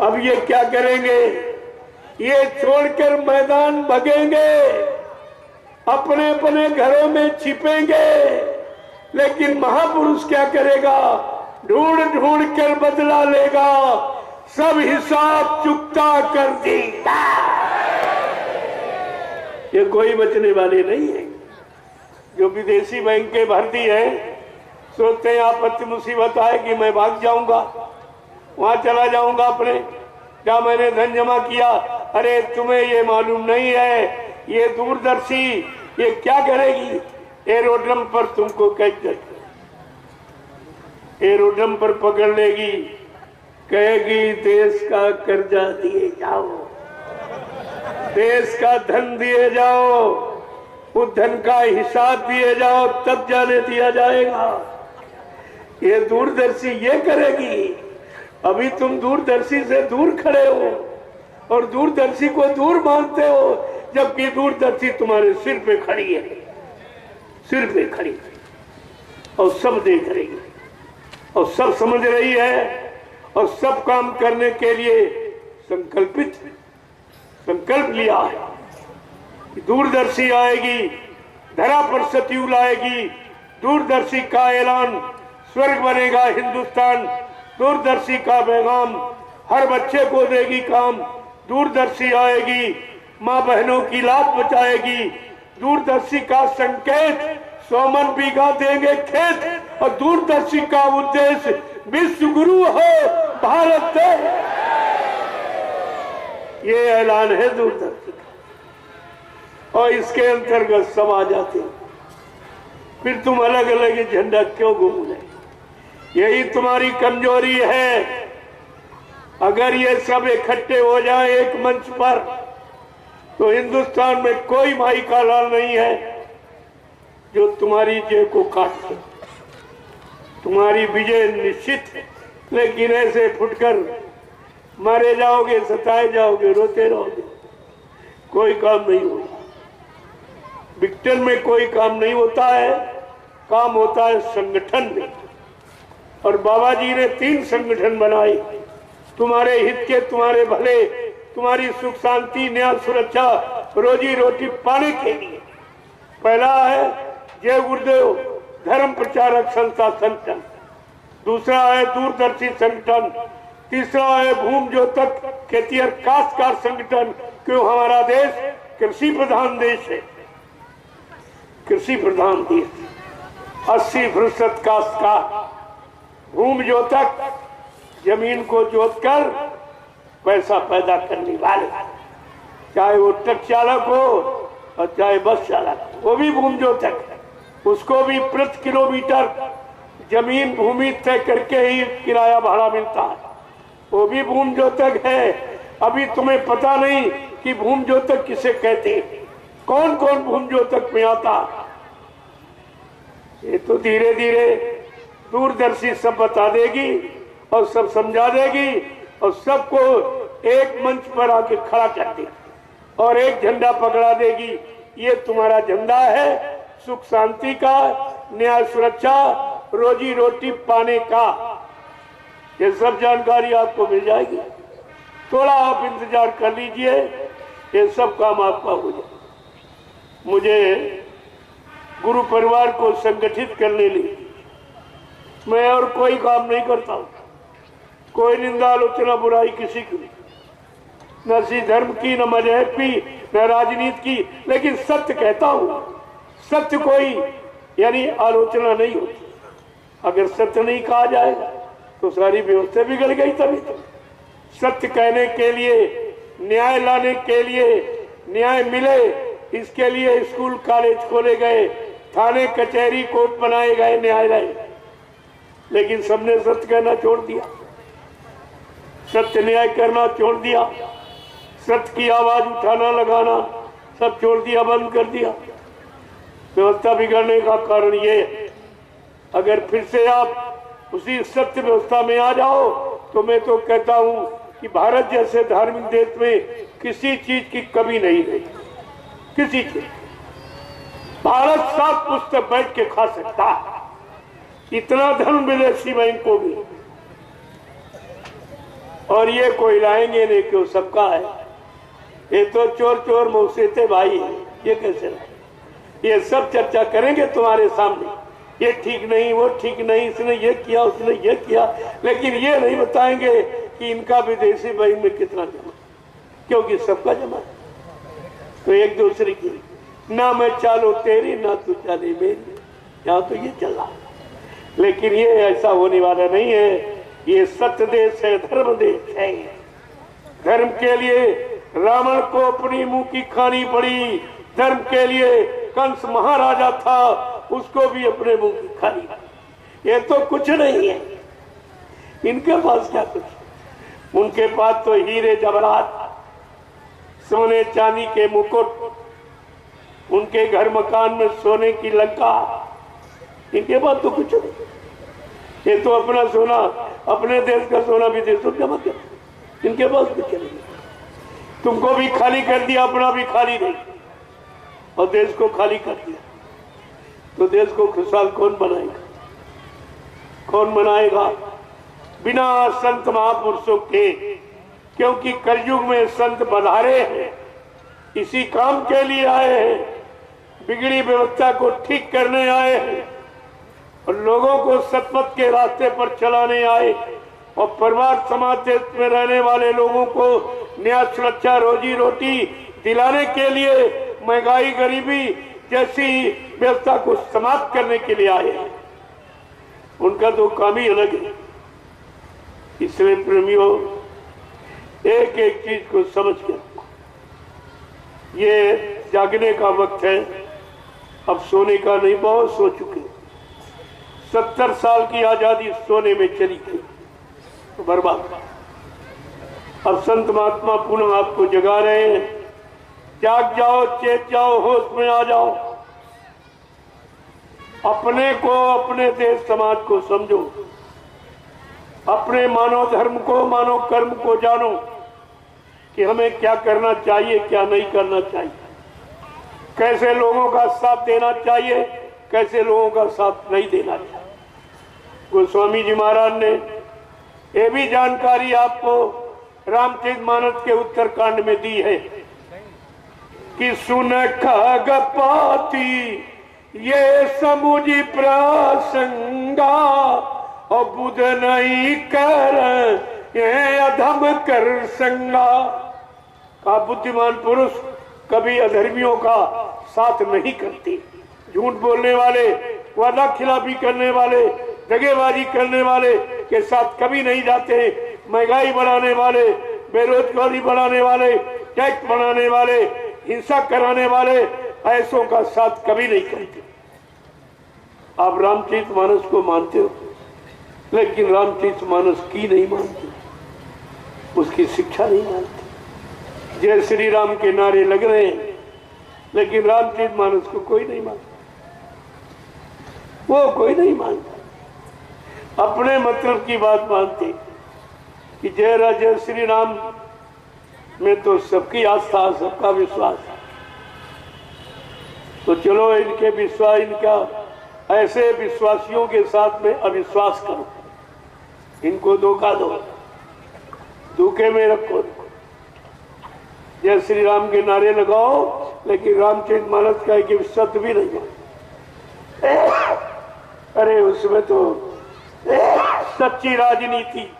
अब ये क्या करेंगे? ये छोड़कर मैदान भगेंगे, अपने अपने घरों में छिपेंगे। लेकिन महापुरुष क्या करेगा? ढूंढ ढूंढ कर बदला लेगा, सब हिसाब चुकता कर देगा। ये कोई बचने वाले नहीं है। जो विदेशी बैंकें भरती है, सोचते हैं आपत्ति मुसीबत आएगी मैं भाग जाऊंगा, वहां चला जाऊंगा अपने, क्या मैंने धन जमा किया। अरे तुम्हें ये मालूम नहीं है, ये दूरदर्शी ये क्या करेगी? एरोड्रम पर तुमको कैद कर, एरोड्रम पर पकड़ लेगी, कहेगी देश का कर्जा दिए जाओ, देश का धन दिए जाओ, उस धन का हिसाब दिए जाओ, तब जाने दिया जाएगा। ये दूरदर्शी ये करेगी। अभी तुम दूरदर्शी से दूर खड़े हो और दूरदर्शी को दूर मानते हो, जबकि दूरदर्शी तुम्हारे सिर पे खड़ी है, सिर पे खड़ी और सब देख रही है और सब समझ रही है और सब काम करने के लिए संकल्प लिया है। दूरदर्शी आएगी, धरा पर सतयुग आएगी, दूरदर्शी का ऐलान, स्वर्ग बनेगा हिंदुस्तान, दूरदर्शी का पैगाम हर बच्चे को देगी काम। दूरदर्शी आएगी, माँ बहनों की लात बचाएगी। दूरदर्शी का संकेत 100 मन बीघा देंगे खेत, और दूरदर्शी का उद्देश्य विश्व गुरु हो भारत दे। ये ऐलान है दूरदर्शी का, और इसके अंतर्गत सब आ जाते हैं। फिर तुम अलग अलग झंडा क्यों घूम रहे? यही तुम्हारी कमजोरी है। अगर ये सब इकट्ठे हो जाए एक मंच पर, तो हिंदुस्तान में कोई माई का लाल नहीं है जो तुम्हारी जेब को काट दे। तुम्हारी विजय निश्चित है। लेकिन ऐसे फुटकर मारे जाओगे, सताए जाओगे, रोते रहोगे, कोई काम नहीं होगा। विक्टर में कोई काम नहीं होता है, काम होता है संगठन में। और बाबा जी ने 3 संगठन बनाए तुम्हारे हित के, तुम्हारे भले, तुम्हारी सुख शांति, न्याय, सुरक्षा, रोजी रोटी पाने के लिए। पहला है जय गुरुदेव धर्म प्रचारक संस्था संगठन, दूसरा है दूरदर्शी संगठन, तीसरा है भूम ज्योतक खेतिहर काश्तकार संगठन। क्यों? हमारा देश कृषि प्रधान देश है, कृषि प्रधान देश, 80% काश्तकार। भूम ज्योतक जमीन को जोतकर पैसा पैदा करने वाले, चाहे वो ट्रक चालक हो और चाहे बस चालक, वो भी भूम ज्योतक है। उसको भी प्रति किलोमीटर जमीन भूमि तय करके ही किराया भाड़ा मिलता है, वो भी भूम ज्योतक है। अभी तुम्हें पता नहीं कि भूम ज्योतक किसे कहते हैं, कौन कौन भूम ज्योतक में आता। ये तो धीरे धीरे दूरदर्शी सब बता देगी और सब समझा देगी और सबको एक मंच पर आके खड़ा कर देगी और एक झंडा पकड़ा देगी। ये तुम्हारा झंडा है सुख शांति का, न्याय सुरक्षा, रोजी रोटी पाने का। ये सब जानकारी आपको मिल जाएगी, थोड़ा आप इंतजार कर लीजिए, ये सब काम आपका हो जाए। मुझे गुरु परिवार को संगठित करने लिए मैं और कोई काम नहीं करता हूं, कोई निंदा आलोचना बुराई किसी की, न सी धर्म की, न मजहब की, न राजनीति की, लेकिन सत्य कहता हूं। सत्य कोई यानी आलोचना नहीं होती। अगर सत्य नहीं कहा जाएगा तो सारी व्यवस्था बिगड़ गई। तभी तो सत्य कहने के लिए, न्याय लाने के लिए, न्याय मिले इसके लिए स्कूल कॉलेज खोले गए, थाने कचहरी कोर्ट बनाए गए, न्यायालय। लेकिन सबने सत्य कहना छोड़ दिया, सत्य न्याय करना छोड़ दिया, सत्य की आवाज उठाना लगाना सब छोड़ दिया, बंद कर दिया। व्यवस्था बिगड़ने का कारण ये है। अगर फिर से आप उसी सत्य व्यवस्था में आ जाओ तो मैं तो कहता हूं कि भारत जैसे धार्मिक देश में किसी चीज की कमी नहीं रही, किसी चीज। भारत 7 पुस्तक बैठ के खा सकता है, इतना धन विदेशी बैंकों में, और ये कोई लाएंगे नहीं क्यों, सबका है। ये तो चोर चोर मौसेते भाई है, ये कैसे लाए? ये सब चर्चा करेंगे तुम्हारे सामने, ये ठीक नहीं, वो ठीक नहीं, इसने ये किया, उसने ये किया, लेकिन ये नहीं बताएंगे कि इनका विदेशी बैंक में कितना जमा, क्योंकि सबका जमा है। तो एक दूसरे की ना मैं चालू तेरी ना तू चाले मेरी, यहाँ तो ये चल रहा है। लेकिन ये ऐसा होने वाला नहीं है। ये सत्य देश है, धर्म देश है। धर्म के लिए रावण को अपनी मुंह की खानी पड़ी, धर्म के लिए कंस महाराजा था, उसको भी अपने मुंह की खानी पड़ी। ये तो कुछ नहीं है इनके पास, क्या कुछ? उनके पास तो हीरे जवाहरात, सोने चांदी के मुकुट, उनके घर मकान में सोने की लंका, इनके पास तो कुछ नहीं। ये तो अपना सोना, अपने देश का सोना विदेशों जमा कर, इनके पास कुछ नहीं। तुमको भी खाली कर दिया, अपना भी खाली नहीं, और देश को खाली कर दिया। तो देश को खुशहाल कौन बनाएगा? कौन बनाएगा? बिना संत महापुरुषों के, क्योंकि कलयुग में संत पधारे हैं, इसी काम के लिए आए हैं, बिगड़ी व्यवस्था को ठीक करने आए हैं, और लोगों को सतपथ के रास्ते पर चलाने आए, और परिवार समाज देश में रहने वाले लोगों को न्याय, सुरक्षा, रोजी रोटी दिलाने के लिए, महंगाई, गरीबी जैसी व्यवस्था को समाप्त करने के लिए आए हैं। उनका तो काम ही अलग है। इसलिए प्रेमियों, एक एक चीज को समझ के, ये जागने का वक्त है, अब सोने का नहीं। बहुत सो चुके, 70 साल की आजादी सोने में चली गई, तो बर्बाद। अब संत महात्मा पुनः आपको जगा रहे हैं। जाग जाओ, चेत जाओ, होश में आ जाओ, अपने को, अपने देश समाज को समझो, अपने मानव धर्म को, मानव कर्म को जानो कि हमें क्या करना चाहिए, क्या नहीं करना चाहिए, कैसे लोगों का साथ देना चाहिए, कैसे लोगों का साथ नहीं देना चाहिए। गोस्वामी जी महाराज ने ये भी जानकारी आपको रामचरितमानस के उत्तरकांड में दी है कि सुन खगपाती ये समुझी प्रसंगा, और बुध नहीं कर ये अधम कर संगा। का बुद्धिमान पुरुष कभी अधर्मियों का साथ नहीं करते, झूठ बोलने वाले, वादा खिलाफी करने वाले, दगेबाजी करने वाले के साथ कभी नहीं जाते, महंगाई बढ़ाने वाले, बेरोजगारी बढ़ाने वाले, टैक्स बढ़ाने वाले, हिंसा कराने वाले, ऐसों का साथ कभी नहीं करते। आप रामचरितमानस को मानते हो, लेकिन रामचरितमानस की नहीं मानते, उसकी शिक्षा नहीं मानते। जय श्री राम के नारे लग रहे हैं, लेकिन रामचरितमानस को कोई नहीं मानता, वो कोई नहीं मानता। अपने मतलब की बात मानते कि जय श्री राम में तो सबकी आस्था, सबका विश्वास। तो चलो इनके विश्वास, इनका ऐसे विश्वासियों के साथ में अविश्वास करो, इनको धोखा दो, धोखे में रखो। जय श्री राम के नारे लगाओ, लेकिन रामचरितमानस का एक शब्द भी नहीं है। अरे उसमें तो सच्ची राजनीति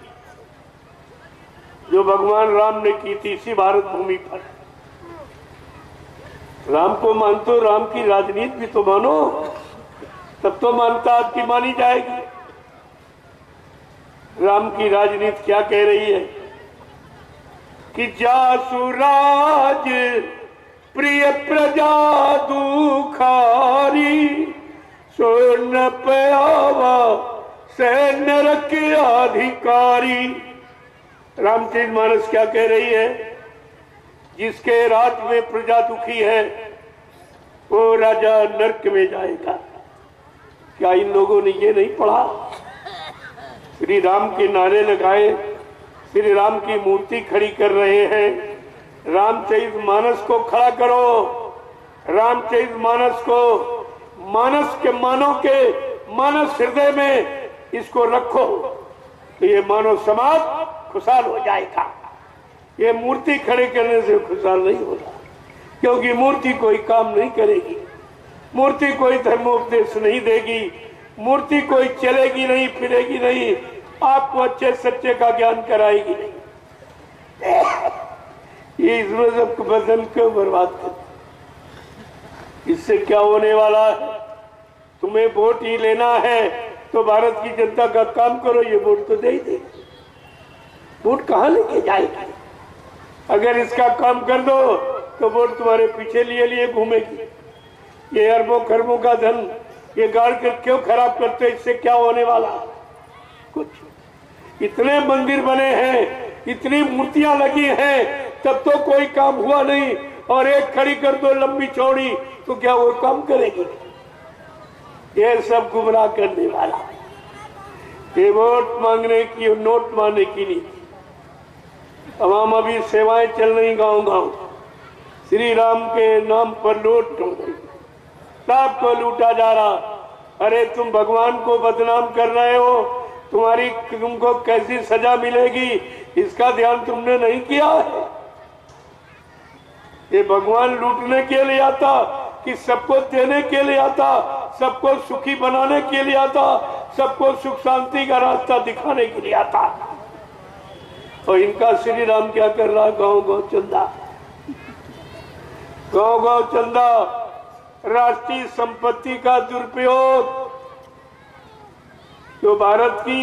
जो भगवान राम ने की थी इसी भारत भूमि पर। राम को मानते हो, राम की राजनीति भी तो मानो, तब तो मानता आपकी मानी जाएगी। राम की राजनीति क्या कह रही है कि जासुराज प्रिय प्रजा दुखारी, सो न पावा सैन्य रखे अधिकारी। रामचरितमानस क्या कह रही है? जिसके राज में प्रजा दुखी है वो राजा नरक में जाएगा। क्या इन लोगों ने ये नहीं पढ़ा? श्री राम के नारे लगाए, श्री राम की मूर्ति खड़ी कर रहे हैं। रामचरितमानस को खड़ा करो, रामचरितमानस को मानस के मानव के मानस हृदय में इसको रखो तो ये मानव समाज खुशहाल हो जाएगा। ये मूर्ति खड़े करने से खुशहाल नहीं होगा, क्योंकि मूर्ति कोई काम नहीं करेगी, मूर्ति कोई धर्मोपदेश नहीं देगी, मूर्ति कोई चलेगी नहीं, फिरेगी नहीं, आपको अच्छे सच्चे का ज्ञान कराएगी नहीं। ये इस मजहब के बदन क्यों बर्बाद कर? इससे क्या होने वाला है? तुम्हें वोट ही लेना है तो भारत की जनता का काम करो, ये वोट तो दे ही दे। वोट कहाँ लेके जाएगी? अगर इसका काम कर दो तो वोट तुम्हारे पीछे लिए घूमेगी। ये अरबों खरबों का धन ये गाड़ कर क्यों खराब करते? इससे क्या होने वाला? कुछ। इतने मंदिर बने हैं, इतनी मूर्तियां लगी हैं, तब तो कोई काम हुआ नहीं, और एक खड़ी कर दो लंबी चौड़ी तो क्या वो काम करेगी? ये सब गुमराह करने वाला, ये वोट मांगने की और नोट मारने की नहीं। तमाम अभी सेवाएं चल रही गांव गांव, श्री राम के नाम पर लूट, सबको लूटा जा रहा। अरे तुम भगवान को बदनाम कर रहे हो, तुमको कैसी सजा मिलेगी इसका ध्यान तुमने नहीं किया है। ये भगवान लूटने के लिए आता कि सबको देने के लिए आता, सबको सुखी बनाने के लिए आता, सबको सुख शांति का रास्ता दिखाने के लिए आता। और इनका श्री राम क्या कर रहा? गांव गांव चंदा, गांव गांव चंदा, राष्ट्रीय संपत्ति का दुरुपयोग, जो भारत की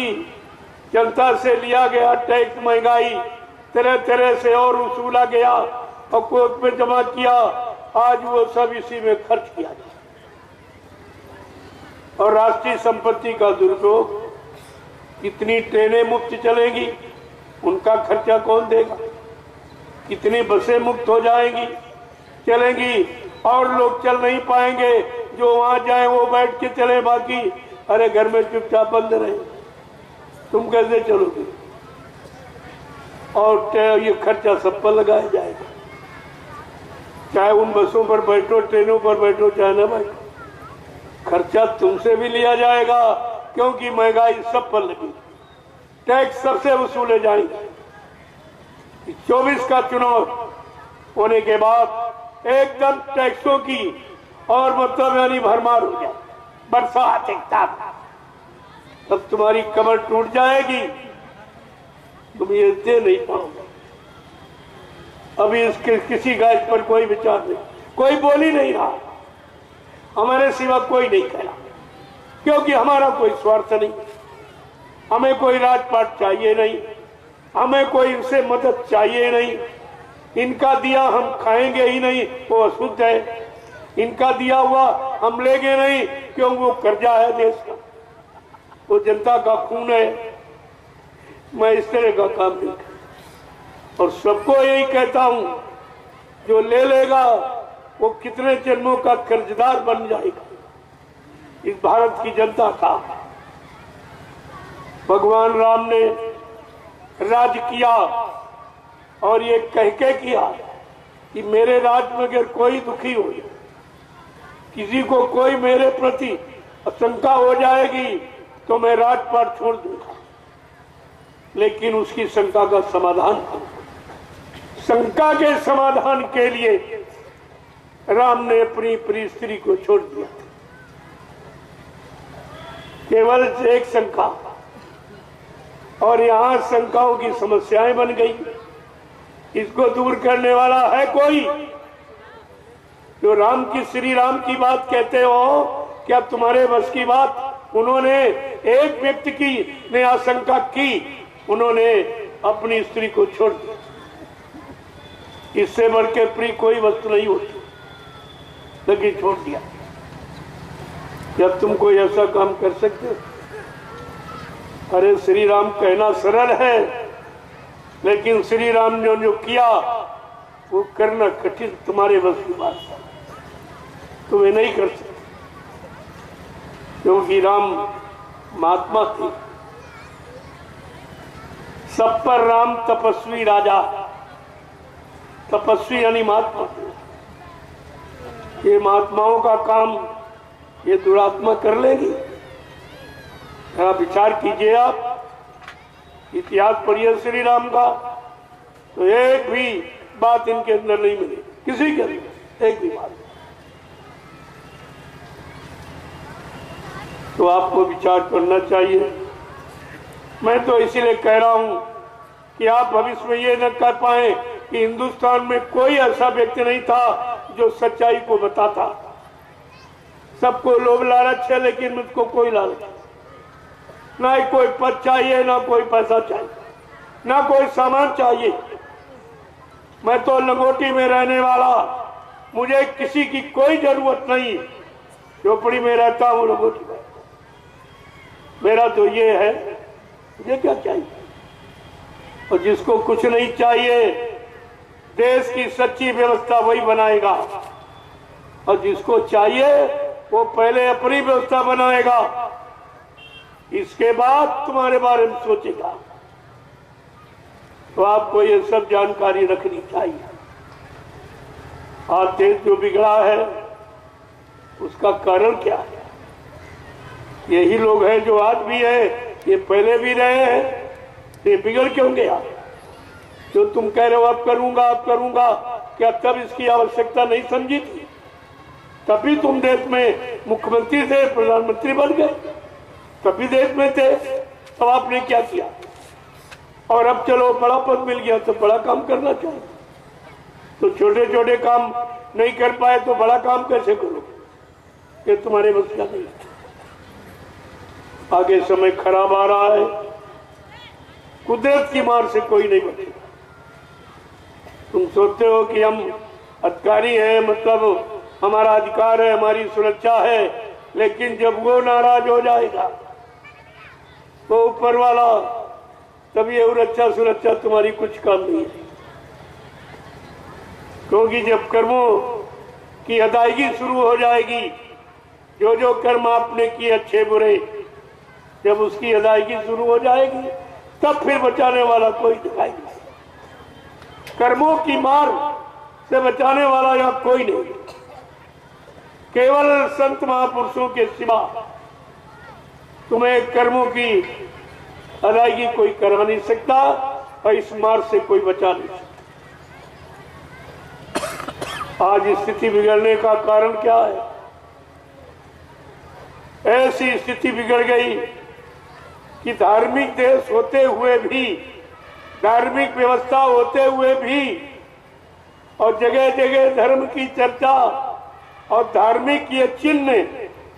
जनता से लिया गया टैक्स, महंगाई तरह तरह से और वसूला गया और कोर्ट में जमा किया, आज वो सब इसी में खर्च किया जाए। और राष्ट्रीय संपत्ति का दुरुपयोग, कितनी ट्रेनें मुफ्त चलेंगी उनका खर्चा कौन देगा? कितनी बसें मुफ्त हो जाएंगी, चलेंगी, और लोग चल नहीं पाएंगे, जो वहां जाए वो बैठ के चले, बाकी अरे घर में चुपचाप बंद रहे। तुम कैसे चलोगे? और ये खर्चा सब पर लगाया जाएगा, चाहे उन बसों पर बैठो, ट्रेनों पर बैठो, चाहे ना बैठो, खर्चा तुमसे भी लिया जाएगा, क्योंकि महंगाई सब पर लगी, टैक्स सबसे वसूले जाएंगे। 24 का चुनाव होने के बाद एकदम टैक्सों की और मतलब यानी भरमार हो जाए, बरसात एकदम, तब तुम्हारी कमर टूट जाएगी, तुम ये दे नहीं पाओगे। अभी इसके किसी का इस पर कोई विचार नहीं, कोई बोल ही नहीं रहा, हमारे सिवा कोई नहीं कह रहा, क्योंकि हमारा कोई स्वार्थ नहीं, हमें कोई राजपाट चाहिए नहीं, हमें कोई इनसे मदद चाहिए नहीं, इनका दिया हम खाएंगे ही नहीं, वो अशुद्ध है, इनका दिया हुआ हम लेंगे नहीं, क्यों वो कर्जा है देश का, वो जनता का खून है। मैं इस तरह का काम नहीं करता, और सबको यही कहता हूं, जो ले लेगा वो कितने जन्मों का कर्जदार बन जाएगा इस भारत की जनता का। भगवान राम ने राज किया और ये कह के किया कि मेरे राज में अगर कोई दुखी हो, किसी को कोई मेरे प्रति आशंका हो जाएगी तो मैं राजपाट छोड़ दूंगा, लेकिन उसकी शंका का समाधान करूंगा। शंका के समाधान के लिए राम ने अपनी प्रिय स्त्री को छोड़ दिया, केवल एक शंका, और यहां शंकाओं की समस्याएं बन गई। इसको दूर करने वाला है कोई? जो राम की श्री राम की बात कहते हो, क्या तुम्हारे बस की बात? उन्होंने एक व्यक्ति की ने आशंका की, उन्होंने अपनी स्त्री को छोड़ दिया। इससे बढ़ के प्रिय कोई वस्तु नहीं होती, लेकिन छोड़ दिया। क्या तुम कोई ऐसा काम कर सकते हो? अरे श्री राम कहना सरल है, लेकिन श्री राम ने जो किया वो करना कठिन, तुम्हारे बस की बात है, तुम्हें नहीं कर सकते, क्योंकि राम महात्मा थे। सब पर राम तपस्वी राजा, तपस्वी यानी महात्मा थे। ये महात्माओं का काम ये दुरात्मा कर लेगी? जरा विचार कीजिए, आप इतिहास पढ़िए श्री राम का, तो एक भी बात इनके अंदर नहीं मिली, किसी के अंदर एक भी बात। तो आपको विचार करना चाहिए। मैं तो इसीलिए कह रहा हूं कि आप भविष्य में ये न कर पाए कि हिंदुस्तान में कोई ऐसा व्यक्ति नहीं था जो सच्चाई को बताता। सबको लोभ लालच है, लेकिन मुझको कोई लालच नहीं, ना ही कोई पद चाहिए, ना कोई पैसा चाहिए, ना कोई सामान चाहिए। मैं तो लंगोटी में रहने वाला, मुझे किसी की कोई जरूरत नहीं। झोपड़ी में रहता हूँ, लंगोटी में, मेरा तो ये है, मुझे क्या चाहिए। और जिसको कुछ नहीं चाहिए, देश की सच्ची व्यवस्था वही बनाएगा, और जिसको चाहिए वो पहले अपनी व्यवस्था बनाएगा, इसके बाद तुम्हारे बारे में सोचेगा। तो आपको ये सब जानकारी रखनी चाहिए। आज देश जो बिगड़ा है उसका कारण क्या है? यही लोग हैं जो आज भी है, ये पहले भी रहे हैं, ये बिगड़ क्यों गया? जो तुम कह रहे हो अब करूंगा अब करूंगा, क्या तब इसकी आवश्यकता नहीं समझी थी? तभी तुम देश में मुख्यमंत्री थे, प्रधानमंत्री बन गए, तभी देश में थे, तब आपने क्या किया? और अब चलो बड़ा पद मिल गया तो बड़ा काम करना चाहिए। तो छोटे छोटे काम नहीं कर पाए तो बड़ा काम कैसे करो? ये तुम्हारे बस का नहीं। आगे समय खराब आ रहा है, कुदरत की मार से कोई नहीं बचेगा। तुम सोचते हो कि हम अधिकारी हैं, मतलब हमारा अधिकार है, हमारी सुरक्षा है, लेकिन जब वो नाराज हो जाएगा तो ऊपर वाला, तब ये सुरक्षा तुम्हारी कुछ काम नहीं है। क्योंकि जब कर्मों की अदायगी शुरू हो जाएगी, जो जो कर्म आपने किए अच्छे बुरे, जब उसकी अदायगी शुरू हो जाएगी, तब फिर बचाने वाला कोई दिखाई नहीं। कर्मों की मार से बचाने वाला यहाँ कोई नहीं, केवल संत महापुरुषों के सिवा तुम्हें कर्मों की अदायगी कोई करा नहीं सकता, और इस मार से कोई बचा नहीं सकता। आज स्थिति बिगड़ने का कारण क्या है? ऐसी स्थिति बिगड़ गई कि धार्मिक देश होते हुए भी, धार्मिक व्यवस्था होते हुए भी, और जगह जगह धर्म की चर्चा और धार्मिक ये चिन्ह,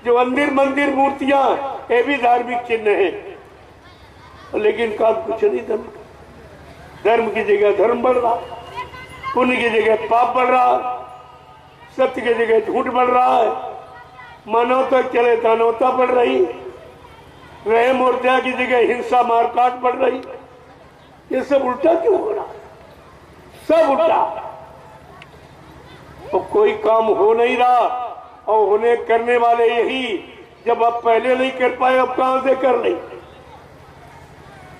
जो मंदिर मंदिर मूर्तियां, ये भी धार्मिक चिन्ह है, लेकिन काम कुछ नहीं धर्म का। धर्म की जगह धर्म बढ़ रहा, पुण्य की जगह पाप बढ़ रहा, सत्य की जगह झूठ बढ़ रहा है, मानवता चले दानवता बढ़ रही, रहम और दया की जगह हिंसा मारकाट बढ़ रही। ये सब उल्टा क्यों हो रहा? सब उल्टा। तो कोई काम हो नहीं रहा, और होने करने वाले यही, जब आप पहले नहीं कर पाए अब कहां से कर ले?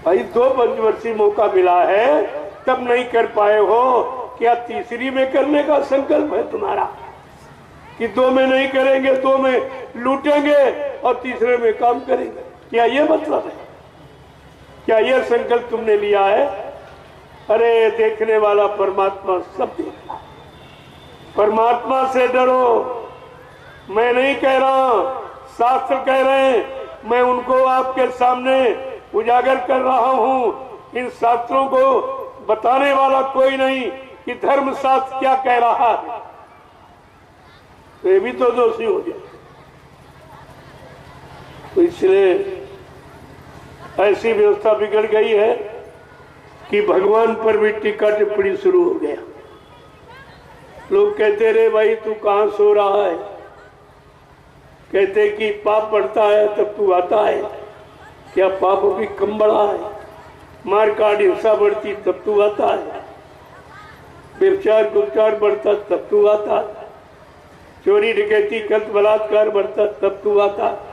भाई 2 पंचवर्षीय मौका मिला है, तब नहीं कर पाए हो, क्या तीसरी में करने का संकल्प है तुम्हारा? कि 2 में नहीं करेंगे, 2 में लूटेंगे और तीसरे में काम करेंगे? क्या ये मतलब है? क्या ये संकल्प तुमने लिया है? अरे देखने वाला परमात्मा सब देखता है, परमात्मा से डरो। मैं नहीं कह रहा, शास्त्र कह रहे हैं, मैं उनको आपके सामने उजागर कर रहा हूं। इन शास्त्रों को बताने वाला कोई नहीं कि धर्म शास्त्र क्या कह रहा है, तो ये भी तो दोषी हो गया। तो इसलिए ऐसी व्यवस्था बिगड़ गई है कि भगवान पर भी टीका टिप्पणी शुरू हो गया। लोग कहते रहे भाई तू कहां सो रहा है, कहते कि पाप बढ़ता है तब तू आता है, क्या पाप भी कम बढ़ा है? मार काट हिंसा बढ़ती तब तू आता है, व्यभिचार गुप्तचार बढ़ता तब तू आता है, चोरी डकैती कत्ल बलात्कार बढ़ता तब तू आता है,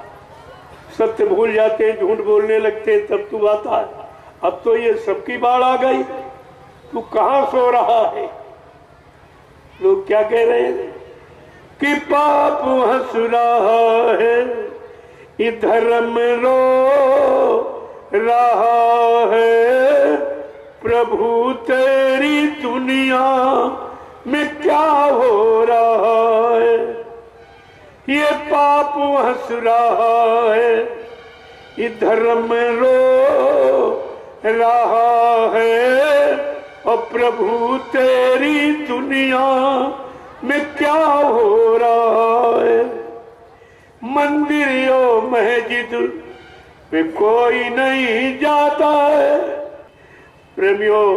सत्य भूल जाते हैं, झूठ बोलने लगते हैं तब तू आता है। अब तो ये सबकी बाढ़ आ गई, तू कहां सो रहा है? लोग क्या कह रहे हैं कि पाप हंस रहा है, इधर में रो रहा है, प्रभु तेरी दुनिया में क्या हो रहा है? ये पाप हंस रहा है, इधर में रो रहा है, और प्रभु तेरी दुनिया में क्या हो रहा है? मंदिरों मस्जिद पे कोई नहीं जाता है। प्रेमियों,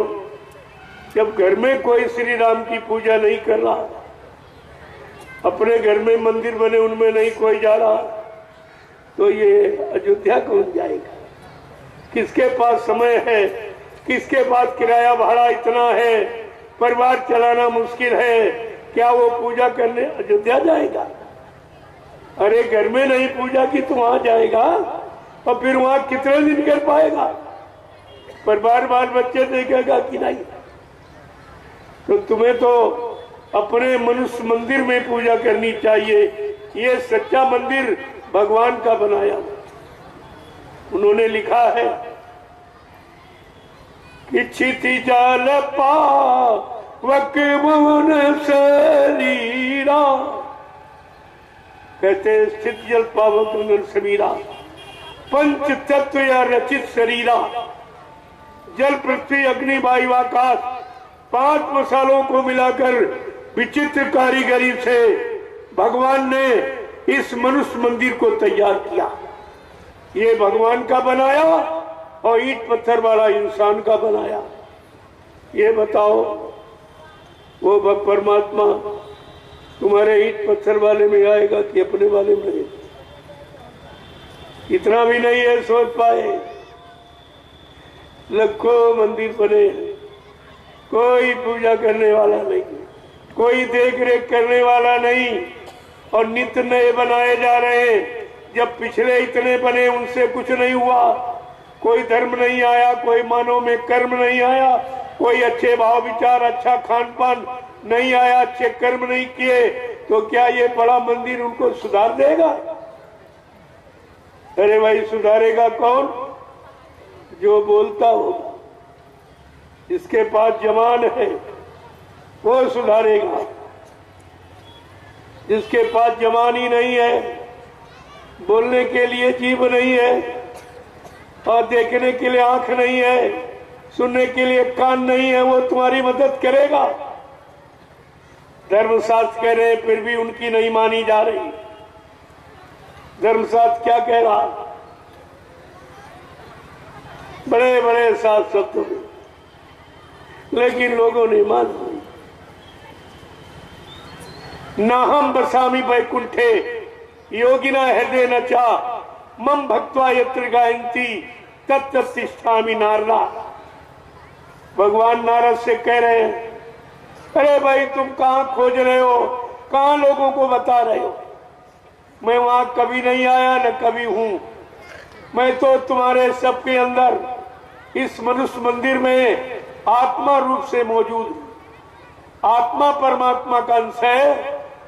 जब घर में कोई श्री राम की पूजा नहीं कर रहा, अपने घर में मंदिर बने उनमें नहीं कोई जा रहा, तो ये अयोध्या कौन जाएगा? किसके पास समय है? किसके पास किराया भाड़ा इतना है? परिवार चलाना मुश्किल है, क्या वो पूजा करने अयोध्या जाएगा? अरे घर में नहीं पूजा की तो वहां जाएगा, और फिर वहां कितने दिन कर पाएगा? परिवार बाल बच्चे देखेगा कि नहीं? तो तुम्हें तो अपने मनुष्य मंदिर में पूजा करनी चाहिए। ये सच्चा मंदिर भगवान का बनाया। उन्होंने लिखा है कि क्षिति जाल पावक भुवन शरीरा, कहते स्थित जल पावक भुवन शरीरा, पंच तत्व या रचित शरीरा, जल पृथ्वी अग्नि वायु आकाश, 5 मसालों को मिलाकर विचित्र कारीगरी से भगवान ने इस मनुष्य मंदिर को तैयार किया। ये भगवान का बनाया और ईंट पत्थर वाला इंसान का बनाया। ये बताओ, वो परमात्मा तुम्हारे ईंट पत्थर वाले में आएगा कि अपने वाले में रहेगा? इतना भी नहीं है सोच पाए। लाखों मंदिर बने, कोई पूजा करने वाला नहीं, कोई देख रेख करने वाला नहीं, और नित्य नए बनाए जा रहे हैं। जब पिछले इतने बने उनसे कुछ नहीं हुआ, कोई धर्म नहीं आया, कोई मानव में कर्म नहीं आया, कोई अच्छे भाव विचार अच्छा खान पान नहीं आया, अच्छे कर्म नहीं किए, तो क्या ये बड़ा मंदिर उनको सुधार देगा? अरे भाई, सुधारेगा कौन? जो बोलता होगा, जिसके पास जबान है वो सुधारेगा। जिसके पास जबान ही नहीं है, बोलने के लिए जीभ नहीं है, और देखने के लिए आंख नहीं है, सुनने के लिए कान नहीं है, वो तुम्हारी मदद करेगा? धर्मशास्त्र कह रहे फिर भी उनकी नहीं मानी जा रही। धर्मशास्त्र क्या कह रहा? बड़े बड़े साथ शब्दों में, लेकिन लोगों ने माना। नाहम बसामी वैकुंठे योगिना हृदय न चा मम भक्त्वा यत्र गायन्ति तत्र तिष्ठामि नारदा। भगवान नारद से कह रहे हैं, अरे भाई तुम कहां खोज रहे हो, कहां लोगों को बता रहे हो? मैं वहां कभी नहीं आया, न कभी हूं। मैं तो तुम्हारे सबके अंदर इस मनुष्य मंदिर में आत्मा रूप से मौजूद हूं। आत्मा परमात्मा का अंश है,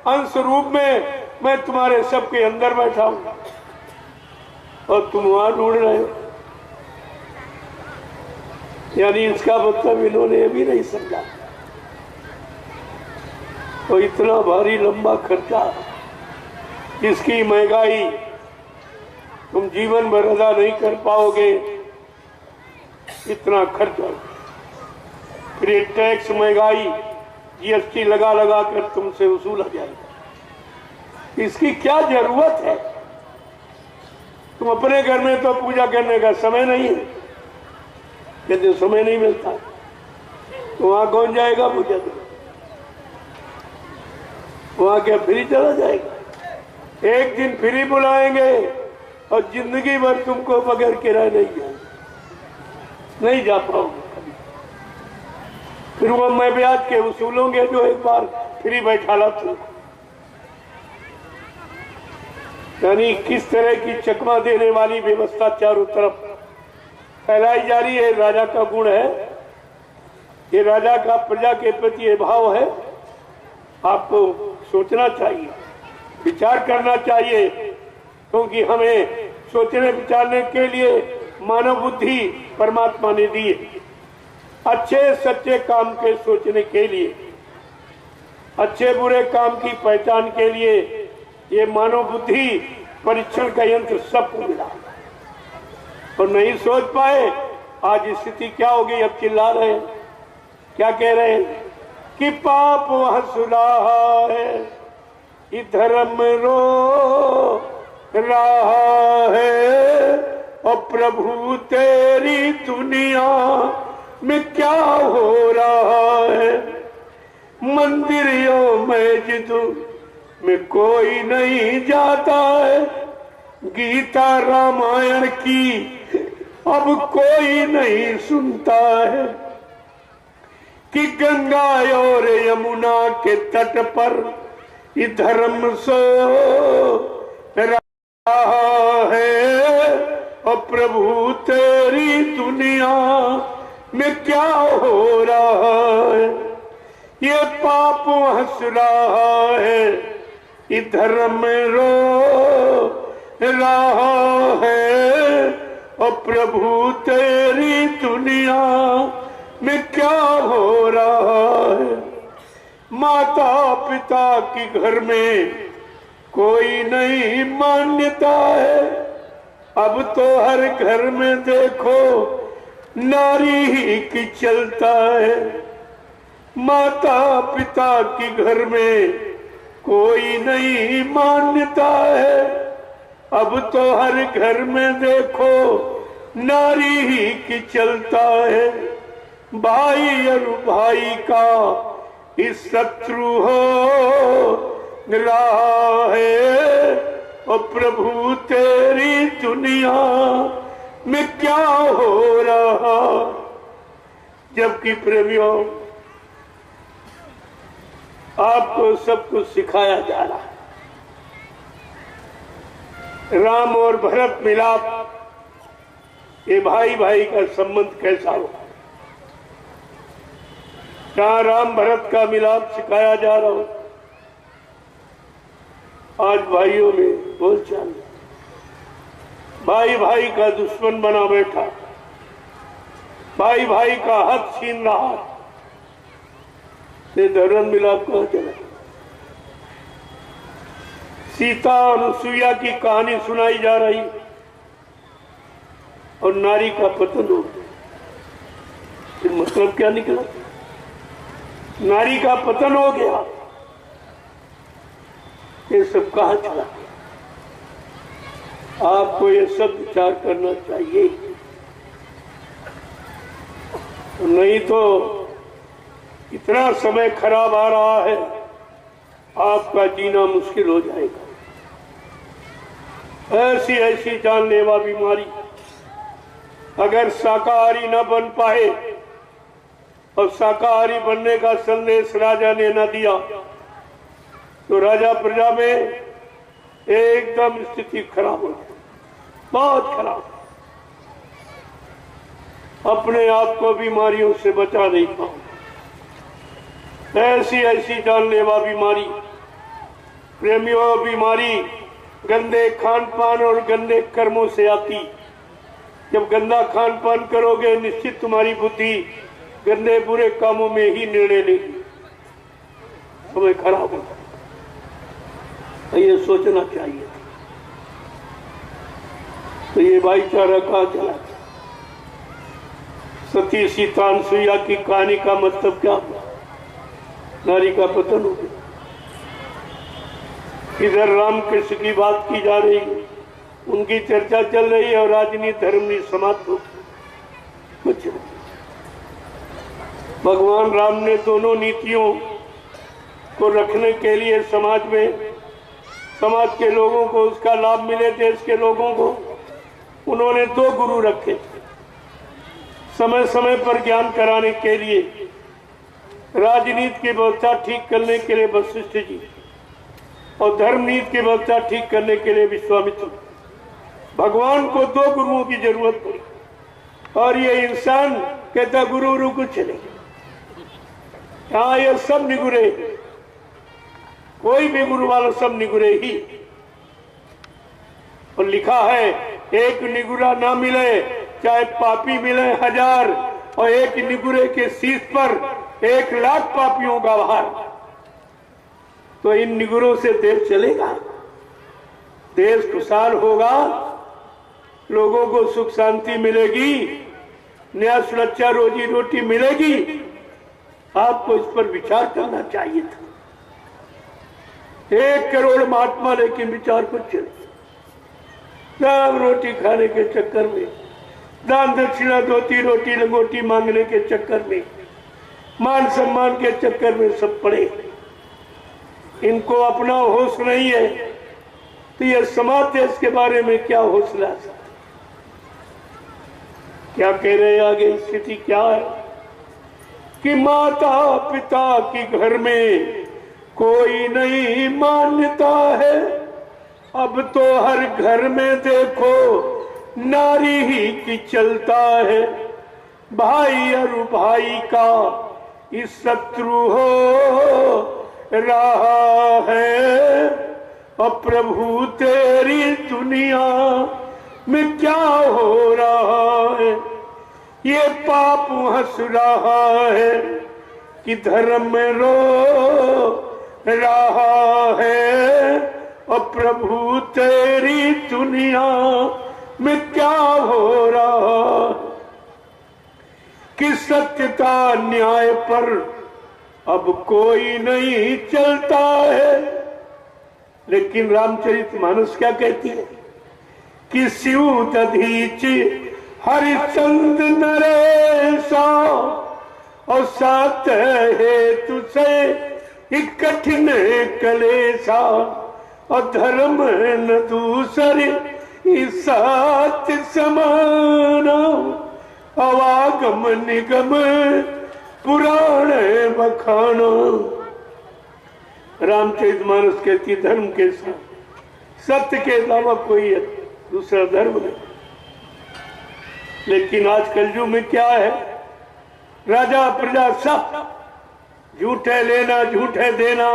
अंश रूप में मैं तुम्हारे सबके अंदर बैठा हूं, और तुम वहां ढूंढ रहे हो। यानी इसका मतलब इन्होंने भी नहीं समझा। तो इतना भारी लंबा खर्चा, इसकी महंगाई तुम जीवन भर अदा नहीं कर पाओगे, इतना खर्चा। फिर ये टैक्स, महंगाई, जीएसटी लगा लगा कर तुमसे वसूला जाएगा। इसकी क्या जरूरत है? तुम अपने घर में तो पूजा करने का समय नहीं है, कहते समय नहीं मिलता, तो वहां कौन जाएगा पूजा करने? वहां क्या फ्री चला जाएगा? एक दिन फ्री बुलाएंगे और जिंदगी भर तुमको बगैर किराए नहीं जा पाओगे। फिर वो मैं ब्याज के वसूलोंगे जो एक बार फ्री बैठा ला तुमको। यानी किस तरह की चकमा देने वाली व्यवस्था चारों तरफ फैलाई जा रही है। राजा का गुण है, ये राजा का प्रजा के प्रति ये भाव है। आपको सोचना चाहिए, विचार करना चाहिए, क्योंकि हमें सोचने विचारने के लिए मानव बुद्धि परमात्मा ने दी है। अच्छे सच्चे काम के सोचने के लिए, अच्छे बुरे काम की पहचान के लिए ये मानव बुद्धि परीक्षण का यंत्र सबको मिला और नहीं सोच पाए। आज स्थिति क्या हो गई? अब चिल्ला रहे हैं, क्या कह रहे हैं कि पाप वह सुलहा है, धर्म रो रहा है, और प्रभु तेरी दुनिया में क्या हो रहा है। मंदिरों मस्जिदों में कोई नहीं जाता है, गीता रामायण की अब कोई नहीं सुनता है, कि गंगा और यमुना के तट पर ये धर्म सो रहा है, और प्रभु तेरी दुनिया में क्या हो रहा है। ये पाप हंस रहा है, ये धर्म रो रहा है, और प्रभु तेरी दुनिया में क्या हो रहा है। माता पिता के घर में कोई नहीं मान्यता है, अब तो हर घर में देखो नारी ही की चलता है। माता पिता के घर में कोई नहीं मान्यता है, अब तो हर घर में देखो नारी ही की चलता है। भाई और भाई का इस शत्रु हो रहा है, और प्रभु तेरी दुनिया में क्या हो रहा। जबकि प्रेमियों, आपको सब कुछ सिखाया जा रहा है। राम और भरत मिलाप, ये भाई भाई का संबंध कैसा हो। जहां राम भरत का मिलाप सिखाया जा रहा हो, आज भाइयों में बोलचाल, भाई भाई का दुश्मन बना बैठा, भाई भाई का हक छीन रहा। ये धर्म मिलाप कहां चला। सीता और अनुसुईया की कहानी सुनाई जा रही और नारी का पतन हो गया। मतलब क्या निकला? नारी का पतन हो गया। ये सब कहां चला गया? आपको ये सब विचार करना चाहिए, नहीं तो इतना समय खराब आ रहा है, आपका जीना मुश्किल हो जाएगा। ऐसी ऐसी जानलेवा बीमारी अगर शाकाहारी न बन पाए, और शाकाहारी बनने का संदेश राजा ने न दिया, तो राजा प्रजा में एकदम स्थिति खराब हो जाए, बहुत खराब। अपने आप को बीमारियों से बचा नहीं पाओ। ऐसी ऐसी जानलेवा बीमारी, प्रेमियों, बीमारी गंदे खान पान और गंदे कर्मों से आती। जब गंदा खान पान करोगे, निश्चित तुम्हारी बुद्धि गंदे बुरे कामों में ही निर्णय लेगी, समय खराब होगा। तो ये सोचना चाहिए। तो ये भाईचारा कहां चला? सती सीता अनुसुईया की कहानी का मतलब क्या हुआ? नारी का पतन हो गया। इधर रामकृष्ण की बात की जा रही है, उनकी चर्चा चल रही है, और राजनीति धर्म नहीं समाप्त हो कुछ। भगवान राम ने दोनों नीतियों को रखने के लिए समाज में, समाज के लोगों को उसका लाभ मिले, देश के लोगों को उन्होंने 2 गुरु रखे थे समय समय पर ज्ञान कराने के लिए। राजनीति की व्यवस्था ठीक करने के लिए वशिष्ठ जी और धर्म नीति की व्यवस्था ठीक करने के लिए विश्वामित्र। भगवान को 2 गुरुओं की जरूरत पड़ी और ये इंसान कहता गुरु कुछ नहीं। हाँ, ये सब निगुरे, कोई भी गुरु वाला सब निगुरे ही। और लिखा है एक निगुरा ना मिले चाहे पापी मिले 1000 और एक निगुरे के शीश पर 1,00,000 पापियों का भार। तो इन निगुरों से देश चलेगा, देश खुशहाल होगा, लोगों को सुख शांति मिलेगी, न्याय सुरक्षा रोजी रोटी मिलेगी। आपको इस पर विचार करना चाहिए था। 1 करोड़ महात्मा लेकिन विचार कुछ चले। दाल रोटी खाने के चक्कर में, दान दक्षिणा धोती रोटी लंगोटी मांगने के चक्कर में, मान सम्मान के चक्कर में सब पड़े। इनको अपना होश नहीं है तो ये समाज देश के बारे में क्या हौसला, क्या कह रहे हैं आगे? स्थिति क्या है कि माता पिता की घर में कोई नहीं मान्यता है। अब तो हर घर में देखो नारी ही की चलता है। भाई और भाई का इस शत्रु हो रहा है। और प्रभु तेरी दुनिया में क्या हो रहा है? ये पाप हंस रहा है कि धर्म रो रहा है। और प्रभु तेरी दुनिया में क्या हो रहा है कि सत्यता न्याय पर अब कोई नहीं चलता है। लेकिन रामचरितमानस क्या कहती है कि शिव दधीच हरिचंद्र नरेशा और सात हेतु से कठिन कलेशा और धर्म न दूसरे साथ समाना। अवागम निगम पुराण बखाना। रामचरितमानस कहती धर्म के साथ सत्य के अलावा कोई दूसरा धर्म नहीं। लेकिन आज कलयुग में क्या है? राजा प्रजा सब झूठ है लेना, झूठ है देना,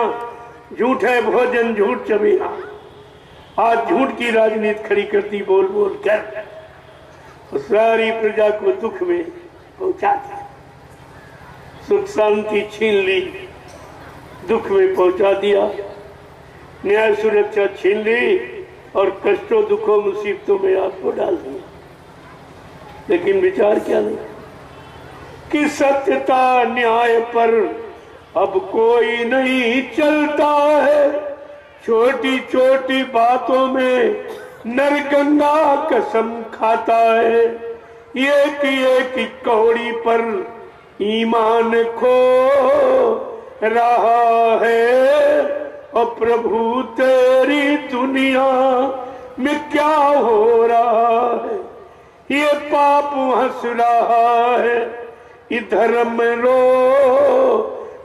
झूठ है भोजन, झूठ चबेना। आज झूठ की राजनीति खड़ी करती बोल बोल कर सारी प्रजा को दुख में पहुंचा दिया। सुख शांति छीन ली, दुख में पहुंचा दिया। न्याय सुरक्षा छीन ली और कष्टों दुखों मुसीबतों में आपको डाल दिया। लेकिन विचार क्या नहीं कि सत्यता न्याय पर अब कोई नहीं चलता है। छोटी छोटी बातों में नरगंगा कसम खाता है। एक कौड़ी पर ईमान खो रहा है। और प्रभु तेरी दुनिया में क्या हो रहा है? ये पाप हंस रहा है, धर्म रो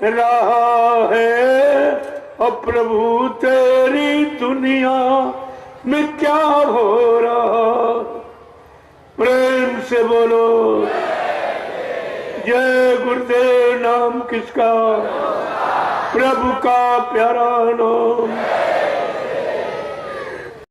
रहा है। और प्रभु तेरी दुनिया में क्या हो रहा? प्रेम से बोलो जय गुरुदेव। नाम किसका? प्रभु का प्यारा नाम।